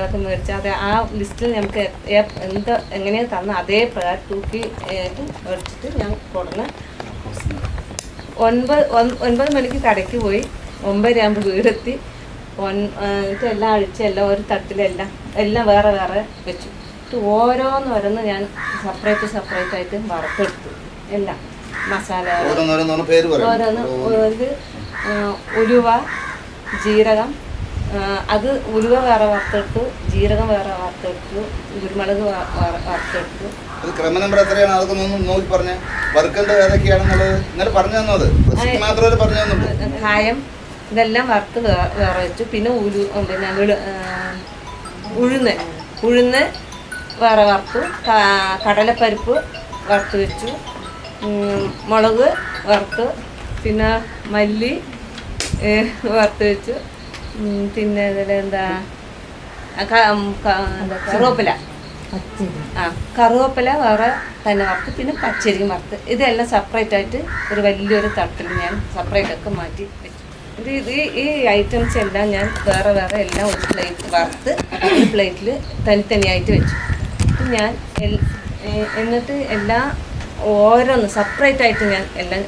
സാധനങ്ങളൊക്കെ മേടിച്ചാൽ അത് ആ ലിസ്റ്റിൽ നമുക്ക് എങ്ങനെയാണ് തന്ന അതേ പ്രകാരം തൂക്കി മേടിച്ചിട്ട് ഞാൻ കൊടുന്ന് 9 മണിക്ക് കടയ്ക്ക് പോയി 9 ആകുമ്പോൾ വീടെത്തി. എല്ലാം അഴിച്ചെല്ലാം ഒരു തട്ടിലെല്ലാം വേറെ വെച്ചു. ഓരോന്ന് ഞാൻ സെപ്പറേറ്റ് ആയിട്ട് വറുത്തെടുത്തു. എല്ലാം മസാല ഓരോന്ന്. ഉലുവ, ജീരകം, അത് ഉലുവ വേറെ വറുത്തെടുത്തു, ജീരകം വേറെ വറുത്തെടുത്തു, കുരുമുളക് വറുത്തെടുത്തു. ക്രമ നമ്പർ എത്രയാണ്? അതൊക്കെ നോക്കി പറഞ്ഞ വറുക്കേണ്ടത് ഏതൊക്കെയാണെന്നുള്ളത് ഇന്നലെ പറഞ്ഞു തന്നത് മാത്രമേ പറഞ്ഞു തന്നുള്ളൂ. കായം ഇതെല്ലാം വറുത്ത് വേറെ വെച്ചു. പിന്നെ ഉഴുന്ന് വേറെ വറുത്തു, കടലപ്പരിപ്പ് വറുത്ത് വെച്ചു, മുളക് വറുത്ത്, പിന്നെ മല്ലി വറുത്ത് വെച്ചു, പിന്നെ ഇതിലെന്താ കറുവേപ്പില വേറെ തന്നെ വറുത്ത്, പിന്നെ പച്ചരിയും വറുത്ത്. ഇതെല്ലാം സെപ്പറേറ്റ് ആയിട്ട് ഒരു വലിയൊരു തട്ടിൽ ഞാൻ സെപ്പറേറ്റ് ഒക്കെ മാറ്റി വെച്ചു. ഈ ഐറ്റംസ് എല്ലാം ഞാൻ വേറെ എല്ലാം ഒരു പ്ലേറ്റ് വറുത്ത് ഒരു പ്ലേറ്റിൽ തനിയായിട്ട് വെച്ചു. ഞാൻ എന്നിട്ട് എല്ലാം ഓരോന്ന് സെപ്പറേറ്റ് ആയിട്ട് ഞാൻ എല്ലാം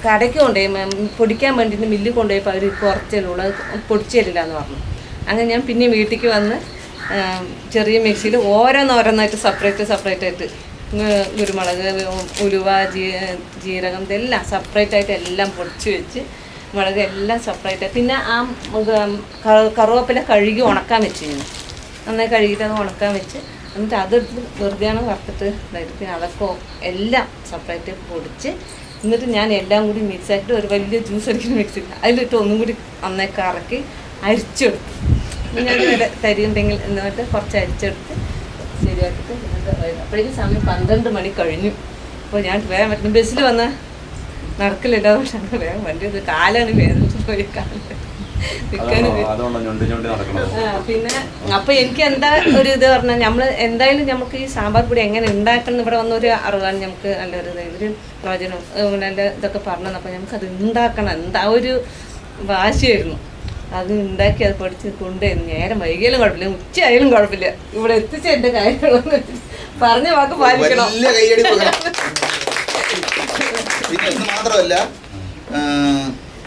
കടയ്ക്ക് കൊണ്ടുപോയി പൊടിക്കാൻ വേണ്ടിയിട്ട് മില്ലിൽ കൊണ്ടുപോയപ്പോൾ അവർ കുറച്ചേരുള്ളൂ, അത് പൊടിച്ചു തരില്ല എന്ന് പറഞ്ഞു. അങ്ങനെ ഞാൻ പിന്നെ വീട്ടിലേക്ക് വന്ന് ചെറിയ മിക്സിയിൽ ഓരോന്നായിട്ട് സെപ്പറേറ്റ് ആയിട്ട് കുരുമുളക്, ഉലുവ, ജീരകം ഇതെല്ലാം സെപ്പറേറ്റ് ആയിട്ട് എല്ലാം പൊടിച്ച് വെച്ച്, മുളക് എല്ലാം സെപ്പറേറ്റ്. പിന്നെ ആ കറുവേപ്പില കഴുകി ഉണക്കാൻ വെച്ചു. ഞാൻ നന്നായി കഴുകിയിട്ട് അത് ഉണക്കാൻ വെച്ച്, എന്നിട്ട് അതെടുത്ത് വെറുതെയാണ് വറുത്തിട്ട് ഇതായിട്ട്. പിന്നെ അതൊക്കെ എല്ലാം സെപ്പറേറ്റ് പൊടിച്ച്, എന്നിട്ട് ഞാൻ എല്ലാം കൂടി മിക്സ് ആക്കിയിട്ട് ഒരു വലിയ ജ്യൂസ് അടിക്കുന്ന മിക്സി അതിലിട്ട് ഒന്നും കൂടി നന്നായി കറക്കി അരിച്ചെടുത്തു. ഞാൻ തരിയുണ്ടെങ്കിൽ എന്നിട്ട് കുറച്ച് അരിച്ചെടുത്ത് ശരിയാക്കിയിട്ട് അപ്പോഴേക്കും സമയം 12 മണി കഴിഞ്ഞു. അപ്പോൾ ഞാൻ വേഗം പറ്റും ബസ്സിൽ വന്ന് നടക്കില്ല, പക്ഷെ അങ്ങനെ വേഗം വണ്ടി കാലാണ് വേദനിച്ച് പോയി പിന്നെ. അപ്പോൾ എനിക്ക് എന്താ ഒരു ഇത് പറഞ്ഞാൽ നമ്മൾ എന്തായാലും നമുക്ക് ഈ സാമ്പാർ പൊടി എങ്ങനെ ഉണ്ടാക്കണം ഇവിടെ വന്നൊരു അറിവാണ് നമുക്ക് നല്ലൊരു ഒരു പ്രയോജനം നല്ല ഇതൊക്കെ പറഞ്ഞു. അപ്പോൾ നമുക്കത് ഉണ്ടാക്കണം എന്താ ഒരു വാശിയായിരുന്നു. അത് ഉണ്ടാക്കി അത് പഠിച്ച് കൊണ്ടുവരുന്നു. നേരം വൈകിയാലും കുഴപ്പമില്ല, ഉച്ചയായാലും കുഴപ്പമില്ല, ഇവിടെ എത്തിച്ച എൻ്റെ കാര്യങ്ങളൊന്നും പറഞ്ഞ വാക്ക് പാലിക്കണം. മാത്രമല്ല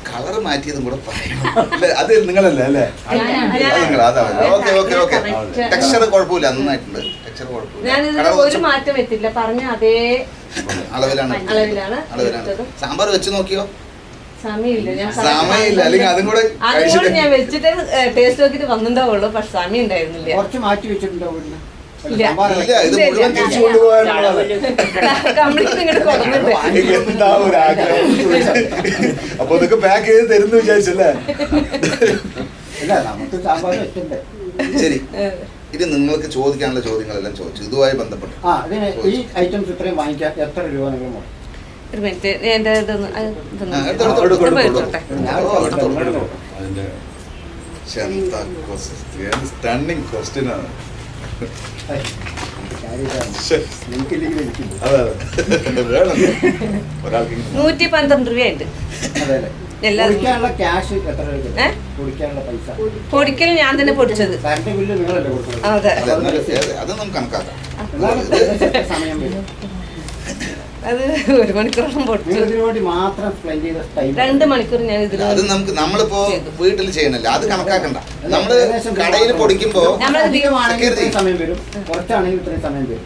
കളർ മാറ്റിയതും കൂടെ പറയണം. അത് നിങ്ങളല്ലേ അല്ലേ? ടെക്സ്ചർ കുഴപ്പമില്ല, നന്നായിട്ടുണ്ട്. ടെക്സ്ചർ കുഴപ്പമില്ല. ഞാനിതിൽ ഒരു മാറ്റം എത്തില്ല, പറഞ്ഞ അതേ അളവിലാണ്. സാമ്പാർ വെച്ച് നോക്കിയോ? സമയമില്ല, അല്ലെങ്കിൽ അതും കൂടെ ഞാൻ വെച്ചിട്ട് ടേസ്റ്റ് നോക്കിട്ട് വന്നിട്ടുണ്ടാവുള്ളൂ, പക്ഷെ സമയം ഉണ്ടായിരുന്നില്ല. കുറച്ച് മാറ്റി വെച്ചിട്ടുണ്ടാവും. അപ്പൊ ഇതൊക്കെ പാക്ക് ചെയ്ത് തരുന്നു വിചാരിച്ചല്ലേ? ശരി, ഇത് നിങ്ങൾക്ക് ചോദിക്കാനുള്ള ചോദ്യങ്ങളെല്ലാം ചോദിച്ചു ഇതുമായി ബന്ധപ്പെട്ട്. ഈ ഐറ്റംസ് ഇത്രയും വാങ്ങിക്കാൻ എത്ര രൂപ നിങ്ങൾ? ഒരു മിനിറ്റ്, എൻ്റെ സ്റ്റണ്ണിങ് ക്വസ്റ്റ്യൻ ആണ്. 112 രൂപയുണ്ട്. പൊടിക്കൽ ഞാൻ തന്നെ പൊടിച്ചത്. അതെ, അത് നമുക്ക് കണക്കാക്കാം. അത് 1 മണിക്കൂറോളം പൊടിച്ചു. 2 മണിക്കൂർ ഞാൻ ഇതിൽ. അത് നമുക്ക് നമ്മളിപ്പോ വീട്ടിൽ ചെയ്യണല്ലോ, അത് കണക്കാക്കണ്ട. നമ്മള് കടയിൽ പൊടിക്കുമ്പോ സമയം വരും, കുറച്ചാണെങ്കിൽ ഇത്രയും സമയം വരും.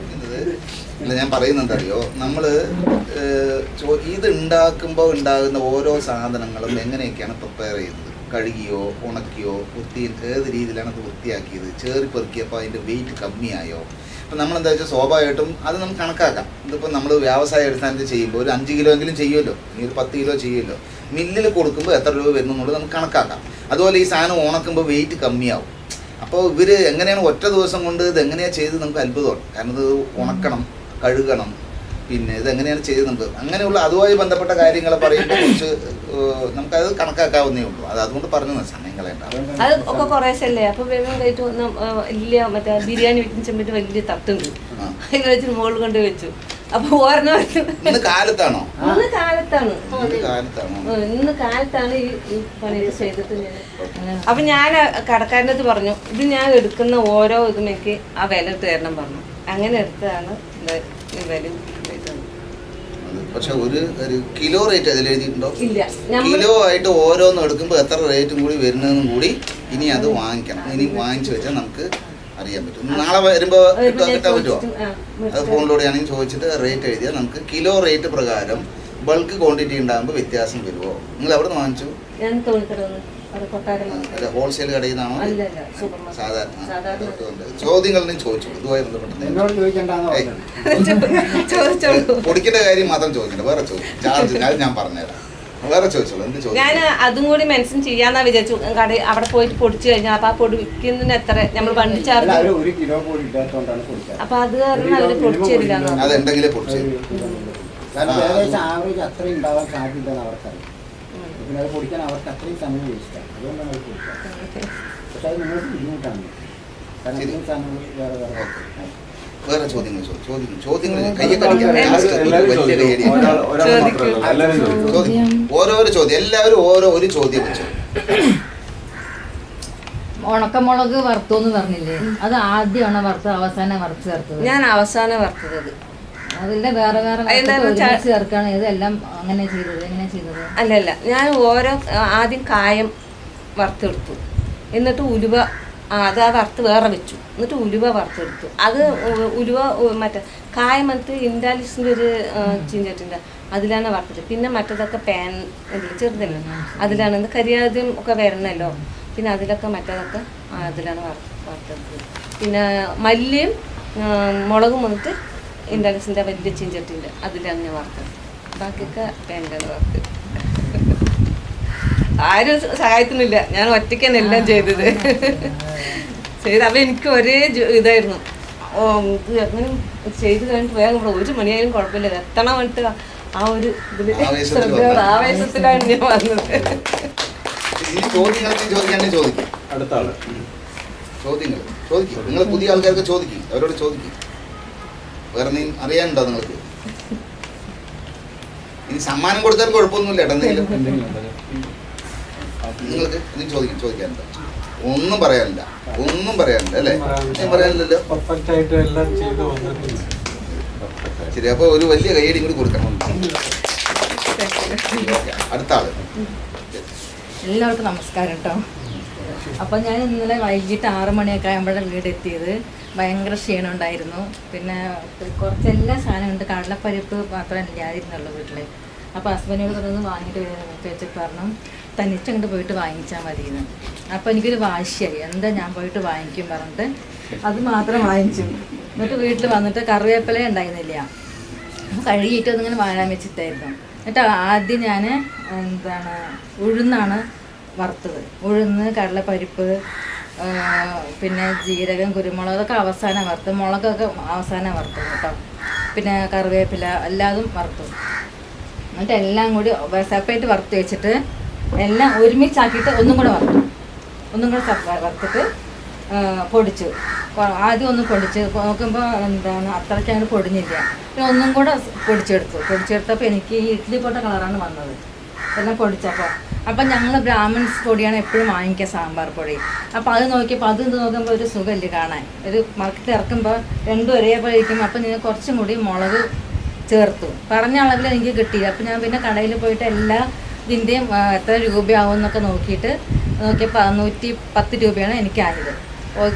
ഞാൻ പറയുന്നത് അറിയോ, നമ്മള് ഇത് ഉണ്ടാക്കുമ്പോ ഉണ്ടാകുന്ന ഓരോ സാധനങ്ങളും എങ്ങനെയൊക്കെയാണ് പ്രിപ്പയർ ചെയ്യുന്നത്, കഴുകിയോ ഉണക്കിയോ ഏത് രീതിയിലാണ് അത് വൃത്തിയാക്കിയത്, ചേറിപ്പെറുക്കിയപ്പോൾ അതിന്റെ വെയിറ്റ് കമ്മിയായോ. അപ്പം നമ്മളെന്താ വെച്ചാൽ സ്വാഭാവികമായിട്ടും അത് നമുക്ക് കണക്കാക്കാം. ഇതിപ്പോൾ നമ്മൾ വ്യവസായ അടിസ്ഥാനത്തിൽ ചെയ്യുമ്പോൾ ഒരു 5 കിലോ എങ്കിലും ചെയ്യുമല്ലോ, ഈ ഒരു 10 കിലോ ചെയ്യുമല്ലോ. മില്ലിൽ കൊടുക്കുമ്പോൾ എത്ര രൂപ വരുന്നു എന്നുള്ളത് നമുക്ക് കണക്കാക്കാം. അതുപോലെ ഈ സാധനം ഉണക്കുമ്പോൾ വെയിറ്റ് കമ്മിയാവും. അപ്പോൾ ഇവർ എങ്ങനെയാണ് ഒറ്റ ദിവസം കൊണ്ട് ഇത് എങ്ങനെയാണ് ചെയ്ത് നമുക്ക് അത്ഭുതമാണ്. കാരണം ഇത് ഉണക്കണം, കഴുകണം, പിന്നെ ഇതെങ്ങനെയാണ് ചെയ്ത് നമുക്ക് അങ്ങനെയുള്ള അതുമായി ബന്ധപ്പെട്ട കാര്യങ്ങൾ പറയുമ്പോൾ കുറച്ച് നമുക്കത് കണക്കാക്കാവുന്നേ ഉള്ളൂ. അത് അതുകൊണ്ട് പറഞ്ഞു സമയം കളയണ്ട. അത് ഒക്കെ കുറേശ്ശല്ലേ. അപ്പോൾ വേഗം കഴിച്ചു വലിയ മറ്റേ ബിരിയാണി വെക്കുന്ന ചെമ്പിട്ട് വലിയ തട്ടുണ്ട്, അതിൽ വെച്ചിട്ട് മുകളിൽ കൊണ്ട് വെച്ചു. അപ്പൊ ഓർമ്മ ഇന്ന് കാലത്താണോ? ഇന്ന് കാലത്താണ് ഇന്ന് കാലത്താണോ? ഇന്ന് കാലത്താണ് ഈ പണി ചെയ്തിട്ട് ഞാൻ. അപ്പൊ ഞാൻ കടക്കാരൻ്റെ അടുത്ത് പറഞ്ഞു, ഇത് ഞാൻ എടുക്കുന്ന ഓരോ ഇതും എനിക്ക് ആ വില ഇട്ട് തരണം പറഞ്ഞു. അങ്ങനെ എടുത്തതാണ് ഈ വില ഇട്ടത്. പക്ഷെ ഒരു കിലോ റേറ്റ് അതിൽ എഴുതിയിട്ടുണ്ടോ? ഇല്ല. കിലോ ആയിട്ട് ഓരോന്നും എടുക്കുമ്പോൾ എത്ര റേറ്റും കൂടി വരുന്നതെന്നും കൂടി ഇനി അത് വാങ്ങിക്കണം. ഇനി വാങ്ങിച്ചു വെച്ചാൽ നമുക്ക് അറിയാൻ പറ്റും. നാളെ വരുമ്പോൾ കിട്ടാൻ പറ്റുമോ? അത് ഫോണിലൂടെ ആണെങ്കിൽ ചോദിച്ചിട്ട് റേറ്റ് എഴുതിയാൽ നമുക്ക് കിലോ റേറ്റ് പ്രകാരം ബൾക്ക് ക്വാണ്ടിറ്റി ഉണ്ടാകുമ്പോൾ വ്യത്യാസം വരുമോ? നിങ്ങൾ എവിടെ നിന്ന് വാങ്ങിച്ചു? ഹോൾസെയിൽ കടയിൽ നിന്നാണോ? സാധാരണ ചോദ്യങ്ങൾ ചോദിച്ചു. ഇതുമായി പൊടിക്കേണ്ട കാര്യം മാത്രം ചോദിക്കണ്ട, വേറെ ചോദിക്കും. ചാർജ് അത് ഞാൻ പറഞ്ഞുതരാം. വേറെ ചോദിച്ചോളൂ. എന്ത് ചോദിച്ചു? ഞാൻ അതും കൂടി മെൻഷൻ ചെയ്യാന്നാ വിചാരിച്ചു. കട അവിടെ പോയിട്ട് പൊടിച്ചു കഴിഞ്ഞാൽ അപ്പൊ ആ പൊടി വിൽക്കുന്നതിന് എത്ര നമ്മൾ വണ്ടി ചാർജ്, അപ്പൊ അത് കാരണം അവര് പൊടിച്ചു തരില്ല. അതെന്തെങ്കിലും പൊടിച്ചു ആവറേജ് അത്രയും ഉണ്ടാവാൻ സാധ്യത അവർക്കറിയാം. പിന്നെ അത് പൊടിക്കാൻ അവർക്ക് അത്രയും സമയം വേസ്റ്റാണ്. അതുകൊണ്ടാണ് അത് പൊടിക്കുക. പക്ഷെ അത് നിങ്ങൾക്ക് ബുദ്ധിമുട്ടാണ്. കാരണം ഇത്രയും സാധനങ്ങൾ വേറെ വേറെ ചോദ്യങ്ങൾ ഓരോരോ ചോദ്യം, എല്ലാവരും ഒരു ചോദ്യം വെച്ചു. ഉണക്കമുളക് വറുത്തോന്ന് പറഞ്ഞില്ലേ, അത് ആദ്യമാണോ വറുത്തത് അവസാനം വറുത്ത് ചേർത്തത്? ഞാൻ അവസാനം വറുത്തത്. അതിന്റെ വേറെ വേറെ ചേർക്കാണ് ഇതെല്ലാം അങ്ങനെ ചെയ്തത്? എങ്ങനെ ചെയ്തത്? അല്ലല്ല, ഞാൻ ആദ്യം കായം വറുത്തെടുത്തു, എന്നിട്ട് ഉലുവ അത് ആ വറുത്ത് വേറെ വെച്ചു, എന്നിട്ട് ഉലുവ വറുത്തെടുത്തു. അത് ഉലുവ മറ്റേ കായം വന്നിട്ട് ഇൻഡാലിസിൻ്റെ ഒരു ചീഞ്ചട്ടിൻ്റെ അതിലാണ് വറുത്തത്. പിന്നെ മറ്റേതൊക്കെ പാൻ ചെറുതല്ല, അതിലാണ് കരിയാദ്യം ഒക്കെ വരണമല്ലോ. പിന്നെ അതിലൊക്കെ മറ്റേതൊക്കെ അതിലാണ് വറുത്തെടുത്തത്. പിന്നെ മല്ലിയും മുളകും വന്നിട്ട് ഇൻഡാലിസിൻ്റെ വലിയ ചീഞ്ചട്ടിൻ്റെ അതിലാണ് ഞാൻ വറുത്തത്. ബാക്കിയൊക്കെ പാനിലാണ് വറുത്തത്. ആരും സഹായത്തിനില്ല, ഞാൻ ഒറ്റയ്ക്ക് തന്നെ എല്ലാം ചെയ്തത്. അപ്പം എനിക്ക് ഒരേ ഇതായിരുന്നു. അങ്ങനെ ചെയ്ത് കഴിഞ്ഞിട്ട് വേഗം 1 മണിയായാലും കുഴപ്പമില്ല, എത്തണം വേണ്ടിട്ട് ആ ഒരു ഇതിൽ ആവേശത്തിലാണ് ഞാൻ വന്നത്. നിങ്ങൾ പുതിയ ആൾക്കാർക്ക് ചോദിക്കും, അവരോട് ചോദിക്കും. വേറെ നീ അറിയാനുണ്ടോ നിങ്ങൾക്ക്? ഇനി സമ്മാനം കൊടുത്താൽ കുഴപ്പമൊന്നുമില്ല. എന്തെങ്കിലും നിങ്ങൾക്ക് എന്തെങ്കിലും ചോദിക്കാനുണ്ടോ? ഒന്നും പറയാനില്ല അല്ലേ? ഞാൻ പറയാനില്ലല്ലോ. ശരി, അപ്പൊ ഒരു വലിയ കൈയടി കൂടി കൊടുക്കണം. അടുത്ത ആള്. എല്ലാവർക്കും നമസ്കാരം കേട്ടോ. അപ്പം ഞാൻ ഇന്നലെ വൈകിട്ട് 6 മണിയൊക്കെ ആകുമ്പോഴാണ് വീടെത്തിയത്. ഭയങ്കര ക്ഷീണം ഉണ്ടായിരുന്നു. പിന്നെ കുറച്ചെല്ലാ സാധനമുണ്ട്, കടലപ്പരിപ്പ് മാത്രമേ ഇല്ലാതിരുന്നുള്ളൂ വീട്ടിൽ. അപ്പോൾ ഹസ്ബൻഡിനോട് പറഞ്ഞത് വാങ്ങിയിട്ട് വരുന്നതൊക്കെ വെച്ച് പറഞ്ഞു തനിച്ചങ്ങോട്ട് പോയിട്ട് വാങ്ങിച്ചാൽ മതിയെന്ന്. അപ്പോൾ എനിക്കൊരു വാശിയായി, എന്താ ഞാൻ പോയിട്ട് വാങ്ങിക്കും പറഞ്ഞിട്ട് അത് മാത്രം വാങ്ങിച്ചു. എന്നിട്ട് വീട്ടിൽ വന്നിട്ട് കറിവേപ്പില ഉണ്ടായിരുന്നില്ല, കഴുകിയിട്ട് ഒന്നിങ്ങനെ വാഴാൻ വെച്ചിട്ടായിരുന്നു. എന്നിട്ട് ആദ്യം ഞാൻ ഉഴുന്നാണ് വറുത്തത്. ഉഴുന്ന്, കടലപ്പരിപ്പ്, പിന്നെ ജീരകം, കുരുമുളക് അതൊക്കെ അവസാനം വറുത്ത്, മുളകൊക്കെ അവസാനം വറുത്തത് കേട്ടോ. പിന്നെ കറിവേപ്പില എല്ലാതും വറുത്തു. എന്നിട്ട് എല്ലാം കൂടി സെപ്പറേറ്റ് വറുത്ത് വെച്ചിട്ട് എല്ലാം ഒരുമിച്ചാക്കിയിട്ട് ഒന്നും കൂടെ വറുത്തിട്ട് പൊടിച്ചു. ആദ്യം ഒന്ന് പൊടിച്ച് നോക്കുമ്പോൾ അത്രയ്ക്ക് അങ്ങനെ പൊടിഞ്ഞില്ല. പിന്നെ ഒന്നും കൂടെ പൊടിച്ചെടുത്തപ്പോൾ എനിക്ക് ഈ ഇഡ്ഡലി പോട്ട കളറാണ് വന്നത് എല്ലാം പൊടിച്ചപ്പോൾ. അപ്പം ഞങ്ങൾ ബ്രാഹ്മിൺസ് പൊടിയാണ് എപ്പോഴും വാങ്ങിക്കുക, സാമ്പാർ പൊടി. അപ്പോൾ അത് നോക്കുമ്പോൾ ഒരു സുഖമില്ല കാണാൻ. ഒരു മാർക്കറ്റിൽ ഇറക്കുമ്പോൾ രണ്ടും ഒരേപോലെ ഇരിക്കും. അപ്പം നിങ്ങൾ കുറച്ചും കൂടി മുളക് ചേർത്തു. പറഞ്ഞ അളവിൽ എനിക്ക് കിട്ടിയില്ല. അപ്പം ഞാൻ പിന്നെ കടയിൽ പോയിട്ട് എല്ലാ ഇതിൻ്റെയും എത്ര രൂപയാവും എന്നൊക്കെ നോക്കിയപ്പോൾ 110 രൂപയാണ് എനിക്കായത്.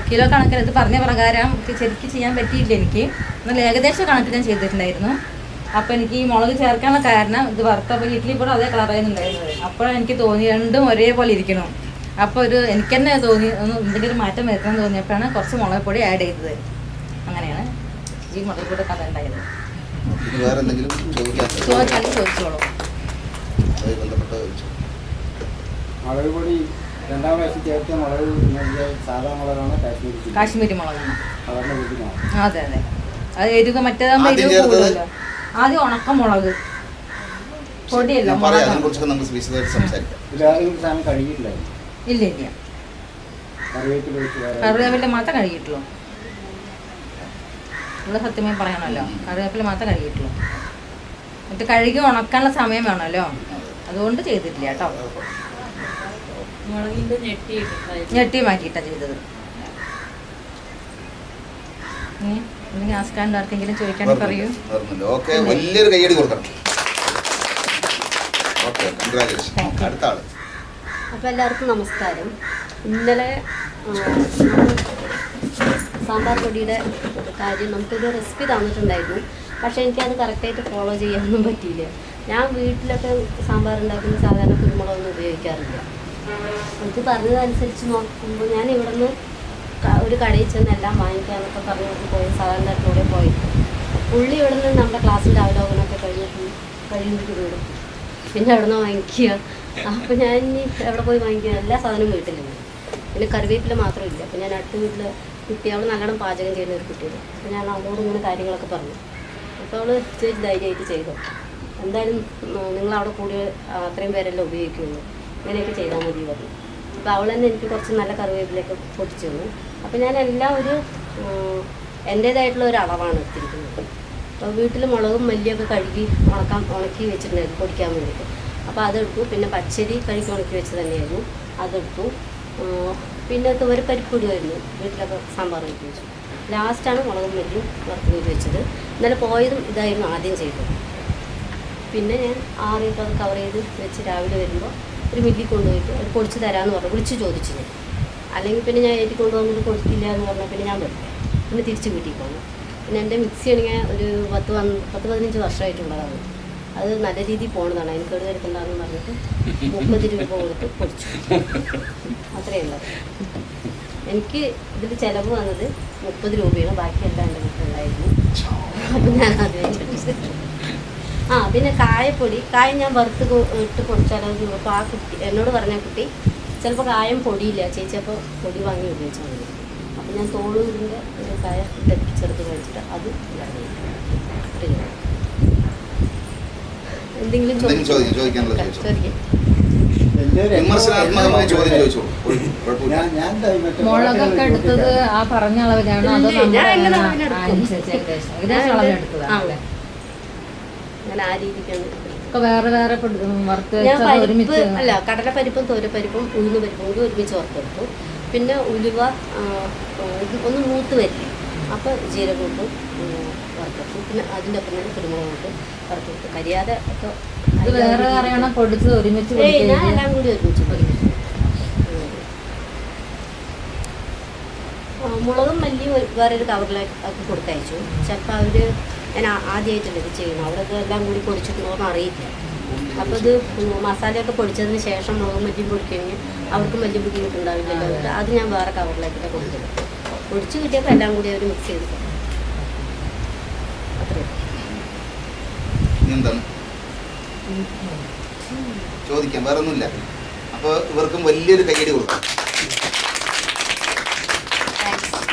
കിലോ കണക്കിന് ഇത് പറഞ്ഞ പ്രകാരം ശരിക്കും ചെയ്യാൻ പറ്റിയില്ല എനിക്ക്. എന്നാൽ ഏകദേശം കണക്ക് ഞാൻ ചെയ്തിട്ടുണ്ടായിരുന്നു. അപ്പോൾ എനിക്ക് ഈ മുളക് ചേർക്കാനുള്ള കാരണം ഇത് വറുത്തപ്പോൾ ഇഡ്ഡലി പൊടി അതേ കളറായിരുന്നുണ്ടായിരുന്നത്. അപ്പോഴാണ് എനിക്ക് തോന്നി രണ്ടും ഒരേപോലെ ഇരിക്കണം. അപ്പോൾ എനിക്ക് തന്നെ തോന്നി എന്തെങ്കിലും മാറ്റം വരുത്തണം തോന്നിയപ്പോഴാണ് കുറച്ച് മുളക് പൊടി ആഡ് ചെയ്തത്. അങ്ങനെയാണ് ഈ മുളക് പൊടി കഥ ഉണ്ടായത്. ചോദിച്ചോളൂ. മുളക് പൊടി 2ാം പ്രാവശ്യം ചേർത്ത മുളക് സാധാ മുളകാണ്? കാശ്മീരി മുളകാണ്. അതെ. അത് എരിവ് മറ്റേതാകുമ്പോൾ എരിവ് കൂടുതലല്ലോ. ആദ്യം ഉണക്കമുളക് പൊടിയല്ല, ഇല്ല കറിവേപ്പില മാത്രം കഴുകിയിട്ടുള്ളൂ. അത് സത്യമായി പറയണമല്ലോ. കറിവേപ്പില മാത്രമേ കഴുകിയിട്ടുള്ളൂ. എന്നിട്ട് കഴുകി ഉണക്കാനുള്ള സമയം വേണമല്ലോ, അതുകൊണ്ട് ചെയ്തിട്ടില്ല കേട്ടോ. ഞെട്ടി മാറ്റിയിട്ടാണ് ചെയ്തത്. ഗ്യാസ് സ്റ്റാൻഡ് ആർക്കെങ്കിലും ചോദിക്കാണെങ്കിൽ പറയൂ. ഓക്കെ, വലിയൊരു കയ്യടി കൊടുക്കണം. Okay, congratulation. അടുത്ത ആള്. അപ്പോൾ എല്ലാവർക്കും നമസ്കാരം. ഇന്നലെ സാമ്പാർ പൊടിയുടെ കാര്യം നമുക്കൊരു റെസിപ്പി തന്നിട്ടുണ്ടായിരുന്നു. പക്ഷേ എനിക്കത് കറക്റ്റായിട്ട് ഫോളോ ചെയ്യാനൊന്നും പറ്റിയില്ല. ഞാൻ വീട്ടിലൊക്കെ സാമ്പാർ ഉണ്ടാക്കുന്ന സാധാരണ കുരുമുളകൊന്നും ഉപയോഗിക്കാറില്ല. എനിക്ക് പറഞ്ഞതനുസരിച്ച് നോക്കുമ്പോൾ ഞാൻ ഇവിടെ നിന്ന് ഒരു കടയിൽ ചെന്ന് എല്ലാം വാങ്ങിക്കാനൊക്കെ പറഞ്ഞിട്ട് പോയി സാധാരണ പോയിട്ട് പുള്ളി ഇവിടെ നിന്ന് നമ്മുടെ ക്ലാസ്സിൻ്റെ അവലോകനമൊക്കെ കഴിയുമ്പോൾ വീടും പിന്നെ അവിടെ നിന്ന് വാങ്ങിക്കുക. അപ്പോൾ ഞാൻ ഇനി എവിടെ പോയി വാങ്ങിക്കുക? എല്ലാ സാധനവും വീട്ടിലുണ്ട്. പിന്നെ കറിവേപ്പില മാത്രമില്ല. അപ്പോൾ ഞാൻ അടുത്ത വീട്ടിൽ കുട്ടി, അവൾ നല്ലോണം പാചകം ചെയ്യുന്ന ഒരു കുട്ടിയാണ്. അപ്പോൾ ഞാൻ അവളോട് ഇങ്ങനെ കാര്യങ്ങളൊക്കെ പറഞ്ഞു. അപ്പോൾ അവൾ ചേച്ചി ധൈര്യമായിട്ട് ചെയ്തു. എന്തായാലും നിങ്ങളവിടെ കൂടി അത്രയും പേരെല്ലാം ഉപയോഗിക്കുള്ളൂ, ഇങ്ങനെയൊക്കെ ചെയ്താൽ മതി പറഞ്ഞു. അപ്പോൾ അവൾ തന്നെ എനിക്ക് കുറച്ച് നല്ല കറിവേപ്പിലൊക്കെ പൊടിച്ചു തന്നു. അപ്പോൾ ഞാൻ എല്ലാം ഒരു എൻ്റേതായിട്ടുള്ള ഒരു അളവാണ് എടുത്തിരിക്കുന്നത്. അപ്പോൾ വീട്ടിൽ മുളകും മല്ലിയൊക്കെ കഴുകി ഉണക്കി വെച്ചിട്ടുണ്ടായിരുന്നു പൊടിക്കാൻ വേണ്ടിയിട്ട്. അപ്പോൾ അതെടുത്തു. പിന്നെ പച്ചരി കഴുകി ഉണക്കി വെച്ച് തന്നെയായിരുന്നു, അതെടുത്തു. പിന്നെ തുവരപ്പരിപ്പ് ഇടുമായിരുന്നു, വീട്ടിലൊക്കെ സാമ്പാർ വെച്ച് വെച്ചു. ലാസ്റ്റാണ് മുളകും മല്ലിയും വറുത്ത് വെച്ചത്. ഇന്നലെ പോയതും ഇതായിരുന്നു ആദ്യം ചെയ്തത്. പിന്നെ ഞാൻ ആറിയപ്പോൾ അത് കവർ ചെയ്ത് വെച്ച് രാവിലെ വരുമ്പോൾ ഒരു മില്ലിൽ കൊണ്ടുപോയിട്ട് അത് പൊടിച്ച് തരാമെന്ന് പറഞ്ഞു. വിളിച്ച് ചോദിച്ചു ഞാൻ. അല്ലെങ്കിൽ പിന്നെ ഞാൻ ഏറ്റി കൊണ്ടുവന്നിട്ട് കൊടുത്തില്ല എന്ന് പറഞ്ഞാൽ പിന്നെ ഞാൻ വരും. പിന്നെ തിരിച്ച് വീട്ടിൽ പോകണം. പിന്നെ എൻ്റെ മിക്സി ആണെങ്കിൽ ഒരു 10-15 വർഷമായിട്ടുള്ളതാണ്. അത് നല്ല രീതിയിൽ പോകുന്നതാണ്. അതിന് കേട് വരുത്തുണ്ടാകുമെന്ന് പറഞ്ഞിട്ട് 30 രൂപ കൊടുത്ത് പൊടിച്ചു. അത്രയേ ഉള്ളൂ. എനിക്ക് ഇതിൽ ചിലവ് വന്നത് 30 രൂപയാണ്. ബാക്കിയെല്ലാം എൻ്റെ വീട്ടിലുണ്ടായിരുന്നു. അപ്പം ഞാൻ അത് വെച്ചിട്ട് പിന്നെ കായപ്പൊടി ഞാൻ വറുത്ത് ഇട്ട് പൊടിച്ചാലോ. അപ്പോൾ ആ കുട്ടി എന്നോട് പറഞ്ഞ കുട്ടി ചിലപ്പോൾ കായം പൊടിയില്ല ചേച്ചി, അപ്പോൾ പൊടി വാങ്ങി ഉപയോഗിച്ചാൽ മതി. അപ്പോൾ ഞാൻ തോളൂരിൻ്റെ കായ ചെറുത്ത് കഴിച്ചിട്ട് അത് എന്തെങ്കിലും ചോദിക്കാം. മുളകൊക്കെ എടുത്തത് ആ പറഞ്ഞ അളവിലാണ് അതോ ഞാൻ ആ രീതിക്കാണ്. വേറെ വേറെ അല്ല, കടലപ്പരിപ്പും തോരപ്പരിപ്പും ഉഴുന്ന് പരിപ്പും കൂടി ഒരുമിച്ച് വറുത്തെടുത്തു. പിന്നെ ഉലുവ ഒന്ന് മൂത്ത് വരില്ലേ, അപ്പോൾ ജീരകം ഇട്ടും വറുത്തെടുത്തു. പിന്നെ അതിൻ്റെ ഒപ്പം തന്നെ കുരുമുളക് ഇട്ട് വറുത്തെടുത്തു. കരിയാതെ ഒക്കെ ഞാൻ എല്ലാം കൂടി ഒരുമിച്ച് മുളകും മല്ലിയും വേറൊരു കവറിലേക്ക് കൊടുത്തയച്ചു. ചിലപ്പോൾ അവർ ഞാൻ ആദ്യമായിട്ടല്ല ഇത് ചെയ്യണം, അവരത് എല്ലാം കൂടി പൊടിച്ചിട്ടുണ്ടോയെന്ന് അറിയില്ല. അപ്പോൾ ഇത് മസാലയൊക്കെ പൊടിച്ചതിന് ശേഷം മുളകും മല്ലിയും പൊടിക്കണമെങ്കിൽ അവർക്ക് മല്ലി ബുദ്ധിമുട്ടുണ്ടാവില്ലല്ലോ. അത് ഞാൻ വേറെ കവറിലേക്കൊക്കെ കൊടുത്തത്. പൊടിച്ച് കിട്ടിയപ്പോൾ എല്ലാം കൂടി അവർ മിക്സ് ചെയ്തു. അത്രയും ചോദിക്കാം, വേറെ ഒന്നുമില്ല. അപ്പോൾ ഇവർക്കും വലിയൊരു കയ്യടി കൊടുക്കാം.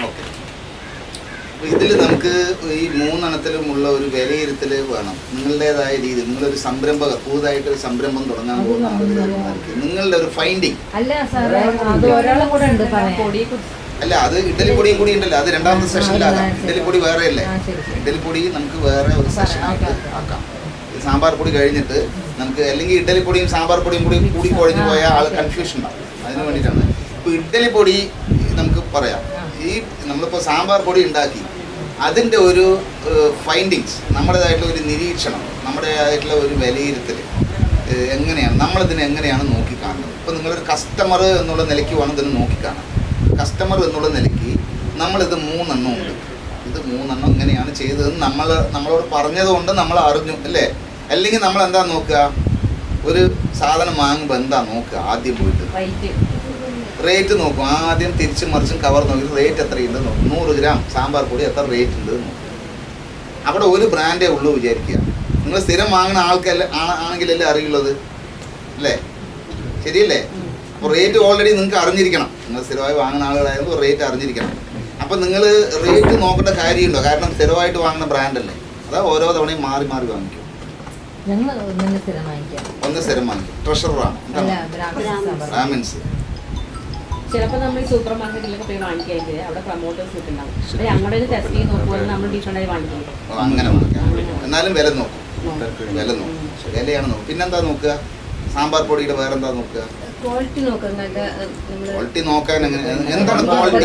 ഓക്കെ, ഇതിൽ നമുക്ക് ഈ 3 എണ്ണത്തിലുമുള്ള ഒരു വിലയിരുത്തൽ വേണം. നിങ്ങളുടേതായ രീതി, നിങ്ങളൊരു സംരംഭകർ, പുതുതായിട്ടൊരു സംരംഭം തുടങ്ങാൻ പോകുന്ന ആളുകൾക്ക് നിങ്ങളുടെ ഒരു ഫൈൻഡിങ്. അല്ല, അത് ഇഡ്ഡലിപ്പൊടിയും കൂടി ഉണ്ടല്ലോ, അത് രണ്ടാമത്തെ സെഷനിലാകാം. ഇഡ്ഡലിപ്പൊടി വേറെ അല്ലേ, ഇഡ്ഡലിപ്പൊടി നമുക്ക് വേറെ ഒരു സെഷനായിട്ട് ആക്കാം. സാമ്പാർ പൊടി കഴിഞ്ഞിട്ട് നമുക്ക്, അല്ലെങ്കിൽ ഇഡ്ഡലിപ്പൊടിയും സാമ്പാർ പൊടിയും കൂടി കുഴഞ്ഞു പോയാൽ ആൾ കൺഫ്യൂഷൻ ഉണ്ടാവും. അതിന് വേണ്ടിയിട്ടാണ്. ഇപ്പോൾ ഇഡ്ഡലിപ്പൊടി നമുക്ക് പറയാം. ഈ നമ്മളിപ്പോൾ സാമ്പാർ പൊടി ഉണ്ടാക്കി അതിൻ്റെ ഒരു ഫൈൻഡിങ്സ്, നമ്മുടേതായിട്ടുള്ള ഒരു നിരീക്ഷണം, നമ്മുടേതായിട്ടുള്ള ഒരു വിലയിരുത്തൽ എങ്ങനെയാണ്, നമ്മളിതിനെ എങ്ങനെയാണ് നോക്കിക്കാണുന്നത്. ഇപ്പോൾ നിങ്ങളൊരു കസ്റ്റമർ എന്നുള്ള നിലയ്ക്ക് വേണം ഇതിന് നോക്കിക്കാണാൻ. കസ്റ്റമർ എന്നുള്ള നിലയ്ക്ക് നമ്മളിത് 3 എണ്ണം ഉണ്ട്, ഇത് 3 എണ്ണം ഇങ്ങനെയാണ് ചെയ്തതെന്ന് നമ്മളോട് പറഞ്ഞതുകൊണ്ട് നമ്മൾ അറിഞ്ഞു അല്ലേ. അല്ലെങ്കിൽ നമ്മൾ എന്താ നോക്കുക, ഒരു സാധനം വാങ്ങുമ്പോൾ എന്താ നോക്കുക, ആദ്യം പോയിട്ട് റേറ്റ് നോക്കും. ആദ്യം തിരിച്ചും മറിച്ചും കവർ നോക്കി റേറ്റ് എത്രയുണ്ട് നോക്കും. 100 ഗ്രാം സാമ്പാർ പൊടി എത്ര റേറ്റ് ഉണ്ട് നോക്കും. അവിടെ ഒരു ബ്രാൻഡേ ഉള്ളൂ വിചാരിക്കുക. നിങ്ങൾ സ്ഥിരം വാങ്ങുന്ന ആണെങ്കിലല്ലേ അറിയുള്ളത് അല്ലേ, ശരിയല്ലേ? അപ്പോൾ റേറ്റ് ഓൾറെഡി നിങ്ങൾക്ക് അറിഞ്ഞിരിക്കണം. നിങ്ങൾ സ്ഥിരമായി വാങ്ങുന്ന ആളുകളായതുകൊണ്ട് റേറ്റ് അറിഞ്ഞിരിക്കണം. അപ്പം നിങ്ങൾ റേറ്റ് നോക്കേണ്ട കാര്യമുണ്ടോ? കാരണം സ്ഥിരമായിട്ട് വാങ്ങുന്ന ബ്രാൻഡല്ലേ, അതാ ഓരോ തവണയും മാറി മാറി വാങ്ങിക്കും. ഒന്ന് സ്ഥിരം വാങ്ങിക്കും. ട്രഷറാണ് ബ്രാഹ്മിൻസ്. ചിലപ്പോൾ നമ്മൾ ഈ സൂപ്പർ മാർക്കറ്റിലൊക്കെ പോയി വാങ്ങിക്കായിട്ട് അവിടെ പ്രൊമോട്ടേഴ്സ് കിട്ടുന്നുണ്ടാവും. അപ്പോൾ ഞങ്ങളുടെ ഒരു ടെസ്റ്റ് ചെയ്ത് നോക്കുമ്പോൾ നമ്മൾ ഡിഫറൻ്റായി വാങ്ങിക്കും. അങ്ങനെ വാങ്ങിക്കാം. എന്നാലും വില നോക്കും, വില നോക്കും, വിലയാണ് നോക്കും. പിന്നെന്താ നോക്കുക? സാമ്പാർ പൊടിയുടെ വേറെന്താ നോക്കുക? ക്വാളിറ്റി നോക്കാം. നല്ല നമ്മൾ ക്വാളിറ്റി നോക്കാൻ എന്താണ് ക്വാളിറ്റി?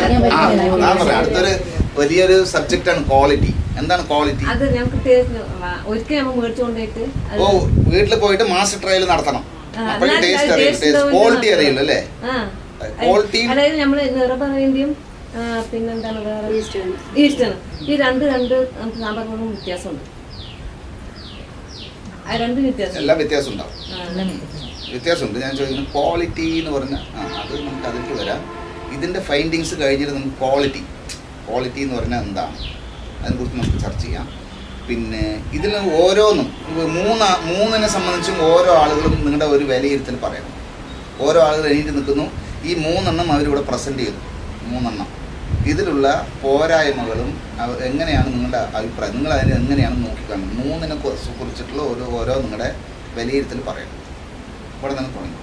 ഞാൻ പറയാം, അടുത്തൊരു വലിയൊരു സബ്ജക്റ്റാണ് ക്വാളിറ്റി. എന്താണ് ക്വാളിറ്റി? അത് ഞങ്ങൾക്ക് ഒരിക്കൽ നമ്മൾ മേടിച്ചു കൊണ്ടുപോയിട്ട് ഓ, വീട്ടിൽ പോയിട്ട് മാസ്റ്റർ ട്രയൽ നടത്തണം. അപ്പോഴും ടേസ്റ്റ് അറിയില്ല, ക്വാളിറ്റി അറിയില്ല അല്ലേ? ക്വാളിറ്റി അതായത് നമ്മൾ നിറപറയേണ്ടിയും പിന്നെന്താണ് വേറെ ഈസ്റ്റാണ്. ഈ രണ്ട് നമുക്ക് സാമ്പാർ പൊടിയും വ്യത്യാസമുണ്ട്. ആ രണ്ട് വ്യത്യാസം എല്ലാം വ്യത്യാസം ഉണ്ടാവും, വ്യത്യാസമുണ്ട്. ഞാൻ ചോദിക്കുന്നത് ക്വാളിറ്റി എന്ന് പറഞ്ഞാൽ അത് നമുക്ക് അതിലേക്ക് വരാം. ഇതിൻ്റെ ഫൈൻഡിങ്സ് കഴിഞ്ഞിട്ട് നമുക്ക് ക്വാളിറ്റി എന്ന് പറഞ്ഞാൽ എന്താണ് അതിനെക്കുറിച്ച് നമുക്ക് ചർച്ച ചെയ്യാം. പിന്നെ ഇതിൽ ഓരോന്നും മൂന്നിനെ സംബന്ധിച്ചും ഓരോ ആളുകളും നിങ്ങളുടെ ഒരു വിലയിരുത്തൽ പറയണം. ഓരോ ആളുകൾ എണീറ്റ് നിൽക്കുന്നു, ഈ 3 എണ്ണം അവരിവിടെ പ്രസൻറ്റ് ചെയ്തു. 3 എണ്ണം ഇതിലുള്ള പോരായ്മകളും എങ്ങനെയാണ് നിങ്ങളുടെ അഭിപ്രായം, നിങ്ങൾ അതിനെ എങ്ങനെയാണ് നോക്കിക്കാണുന്നത്? 3നെ കുറിച്ചിട്ടുള്ള ഓരോ നിങ്ങളുടെ വിലയിരുത്തൽ പറയണം. ഇവിടെ നിന്ന് തുടങ്ങി.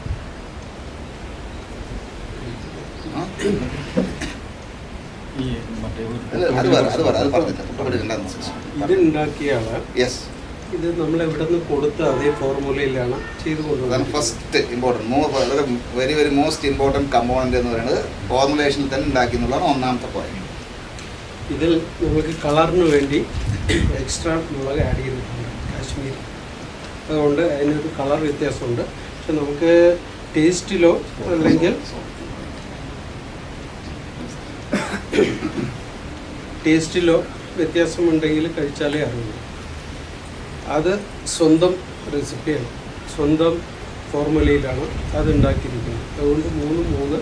ഇത് ഉണ്ടാക്കിയ ആള് ഇത് നമ്മൾ എവിടെ നിന്ന് കൊടുത്ത അതേ ഫോർമുലയിലാണ് ചെയ്തു കൊടുക്കുന്നത്. First important very most important component എന്ന് പറയുന്നത് ഫോർമുലേഷനിൽ തന്നെ ഉണ്ടാക്കി എന്നുള്ളതാണ് ഒന്നാമത്തെ പോയിന്റ്. ഇതിൽ നമുക്ക് കളറിന് വേണ്ടി എക്സ്ട്രാ മുളക് ആഡ് ചെയ്തിട്ടുണ്ട്, കാശ്മീരി. അതുകൊണ്ട് അതിനൊരു കളർ വ്യത്യാസമുണ്ട്. പക്ഷെ നമുക്ക് ടേസ്റ്റിലോ അല്ലെങ്കിൽ വ്യത്യാസമുണ്ടെങ്കിൽ കഴിച്ചാലേ അറിയുള്ളൂ. അത് സ്വന്തം റെസിപ്പിയാണ്, സ്വന്തം ഫോർമുലയിലാണ് അത് ഉണ്ടാക്കിയിരിക്കുന്നത്. അതുകൊണ്ട് 3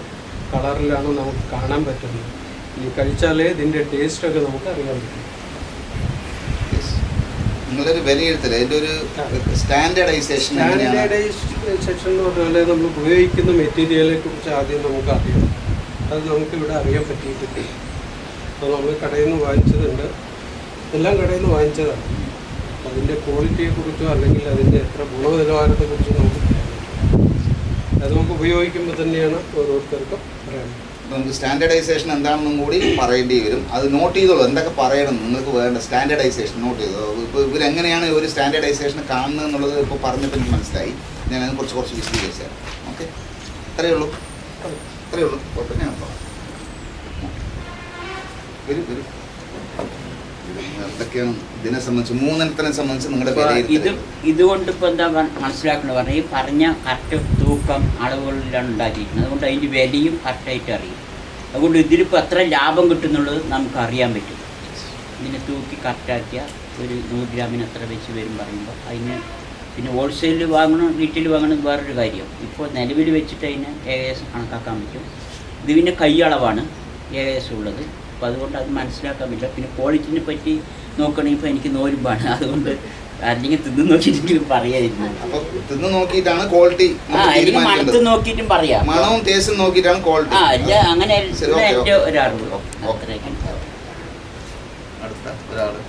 കളറിലാണ് നമുക്ക് കാണാൻ പറ്റുന്നത്. ഇനി കഴിച്ചാലേ ഇതിൻ്റെ ടേസ്റ്റൊക്കെ നമുക്ക് അറിയാൻ പറ്റും. നിങ്ങളൊരു വിലയിരുത്തൽ, അതിൻ്റെ ഒരു സ്റ്റാൻഡേർഡൈസേഷൻ എന്ന് പറഞ്ഞാൽ നമ്മൾ ഉപയോഗിക്കുന്ന മെറ്റീരിയലിനെ കുറിച്ച് ആദ്യം നമുക്ക് അറിയണം. അത് നമുക്കിവിടെ അറിയാൻ പറ്റിയിട്ടില്ല. അപ്പോൾ നമ്മൾ കടയിൽ നിന്ന് വാങ്ങിച്ചതുണ്ട്, എല്ലാം കടയിൽ നിന്ന് വാങ്ങിച്ചതാണ്. അതിൻ്റെ ക്വാളിറ്റിയെക്കുറിച്ചോ അല്ലെങ്കിൽ അതിൻ്റെ എത്ര ഗുണനിലവാരത്തെക്കുറിച്ചോ നമുക്ക് പറയാൻ പറ്റും. അത് നമുക്ക് ഉപയോഗിക്കുമ്പോൾ തന്നെയാണ് ഓരോരുത്തർക്കും പറയാനുള്ളത്. നമുക്ക് സ്റ്റാൻഡേർഡൈസേഷൻ എന്താണെന്നും കൂടി പറയേണ്ടി വരും. അത് നോട്ട് ചെയ്തോളൂ, എന്തൊക്കെ പറയണം നിങ്ങൾക്ക് വേണ്ട സ്റ്റാൻഡേർഡൈസേഷൻ നോട്ട് ചെയ്തോ. ഇപ്പോൾ ഇവരെങ്ങനെയാണ് ഒരു സ്റ്റാൻഡേർഡൈസേഷൻ കാണുന്നത് എന്നുള്ളത് ഇപ്പോൾ പറഞ്ഞപ്പോൾ എനിക്ക് മനസ്സിലായി. ഞാൻ അതിനെ കുറച്ച് വിശദീകരിച്ചാൽ ഓക്കെ. അത്രയേ ഉള്ളൂ. കുഴപ്പമില്ല. ഞാൻ വരും എന്തൊക്കെയാണ് ഇതിനെ സംബന്ധിച്ച് 3 സംബന്ധിച്ച് നിങ്ങളുടെ ഇതുകൊണ്ട് ഇപ്പോൾ എന്താ മനസ്സിലാക്കുന്നത് പറഞ്ഞാൽ ഈ പറഞ്ഞ കറക്റ്റ് തൂക്കം അളവുകളിലാണ് ഉണ്ടാക്കിയിരിക്കുന്നത്. അതുകൊണ്ട് അതിൻ്റെ വിലയും കറക്റ്റായിട്ട് അറിയും. അതുകൊണ്ട് ഇതിലിപ്പോൾ എത്ര ലാഭം കിട്ടുന്നുള്ളത് നമുക്ക് അറിയാൻ പറ്റും. ഇതിനെ തൂക്കി കറക്റ്റാക്കിയ ഒരു 100 ഗ്രാമിന് എത്ര വെച്ച് വരും പറയുമ്പോൾ അതിന് പിന്നെ ഹോൾസെയിൽ വാങ്ങണം റീറ്റെയിൽ വാങ്ങണം വേറൊരു കാര്യം. ഇപ്പോൾ നിലവിൽ വെച്ചിട്ട് അതിന് ഏകദേശം കണക്കാക്കാൻ പറ്റും. ഇത് പിന്നെ കൈയളവാണ് ഏകദേശം ഉള്ളത്. അപ്പോൾ അതുകൊണ്ട് അത് മനസ്സിലാക്കാൻ പറ്റില്ല. പിന്നെ ക്വാളിറ്റിനെ പറ്റി നോക്കണമെങ്കിൽ ഇപ്പോൾ എനിക്ക് നോരുമ്പാണ്. അതുകൊണ്ട് അല്ലെങ്കിൽ തിന്ന് നോക്കിയിട്ട് പറയാതിരുന്നു. അപ്പോൾ തിന്ന് നോക്കിയിട്ടാണ് ക്വാളിറ്റി, അല്ലെങ്കിൽ മണത്ത് നോക്കിയിട്ടും പറയാം. മണവും ടേസ്റ്റും നോക്കിയിട്ടാണ് ക്വാളിറ്റി. അല്ല അങ്ങനെ എൻ്റെ ഒരറിവ്. അടുത്ത ഒരാള്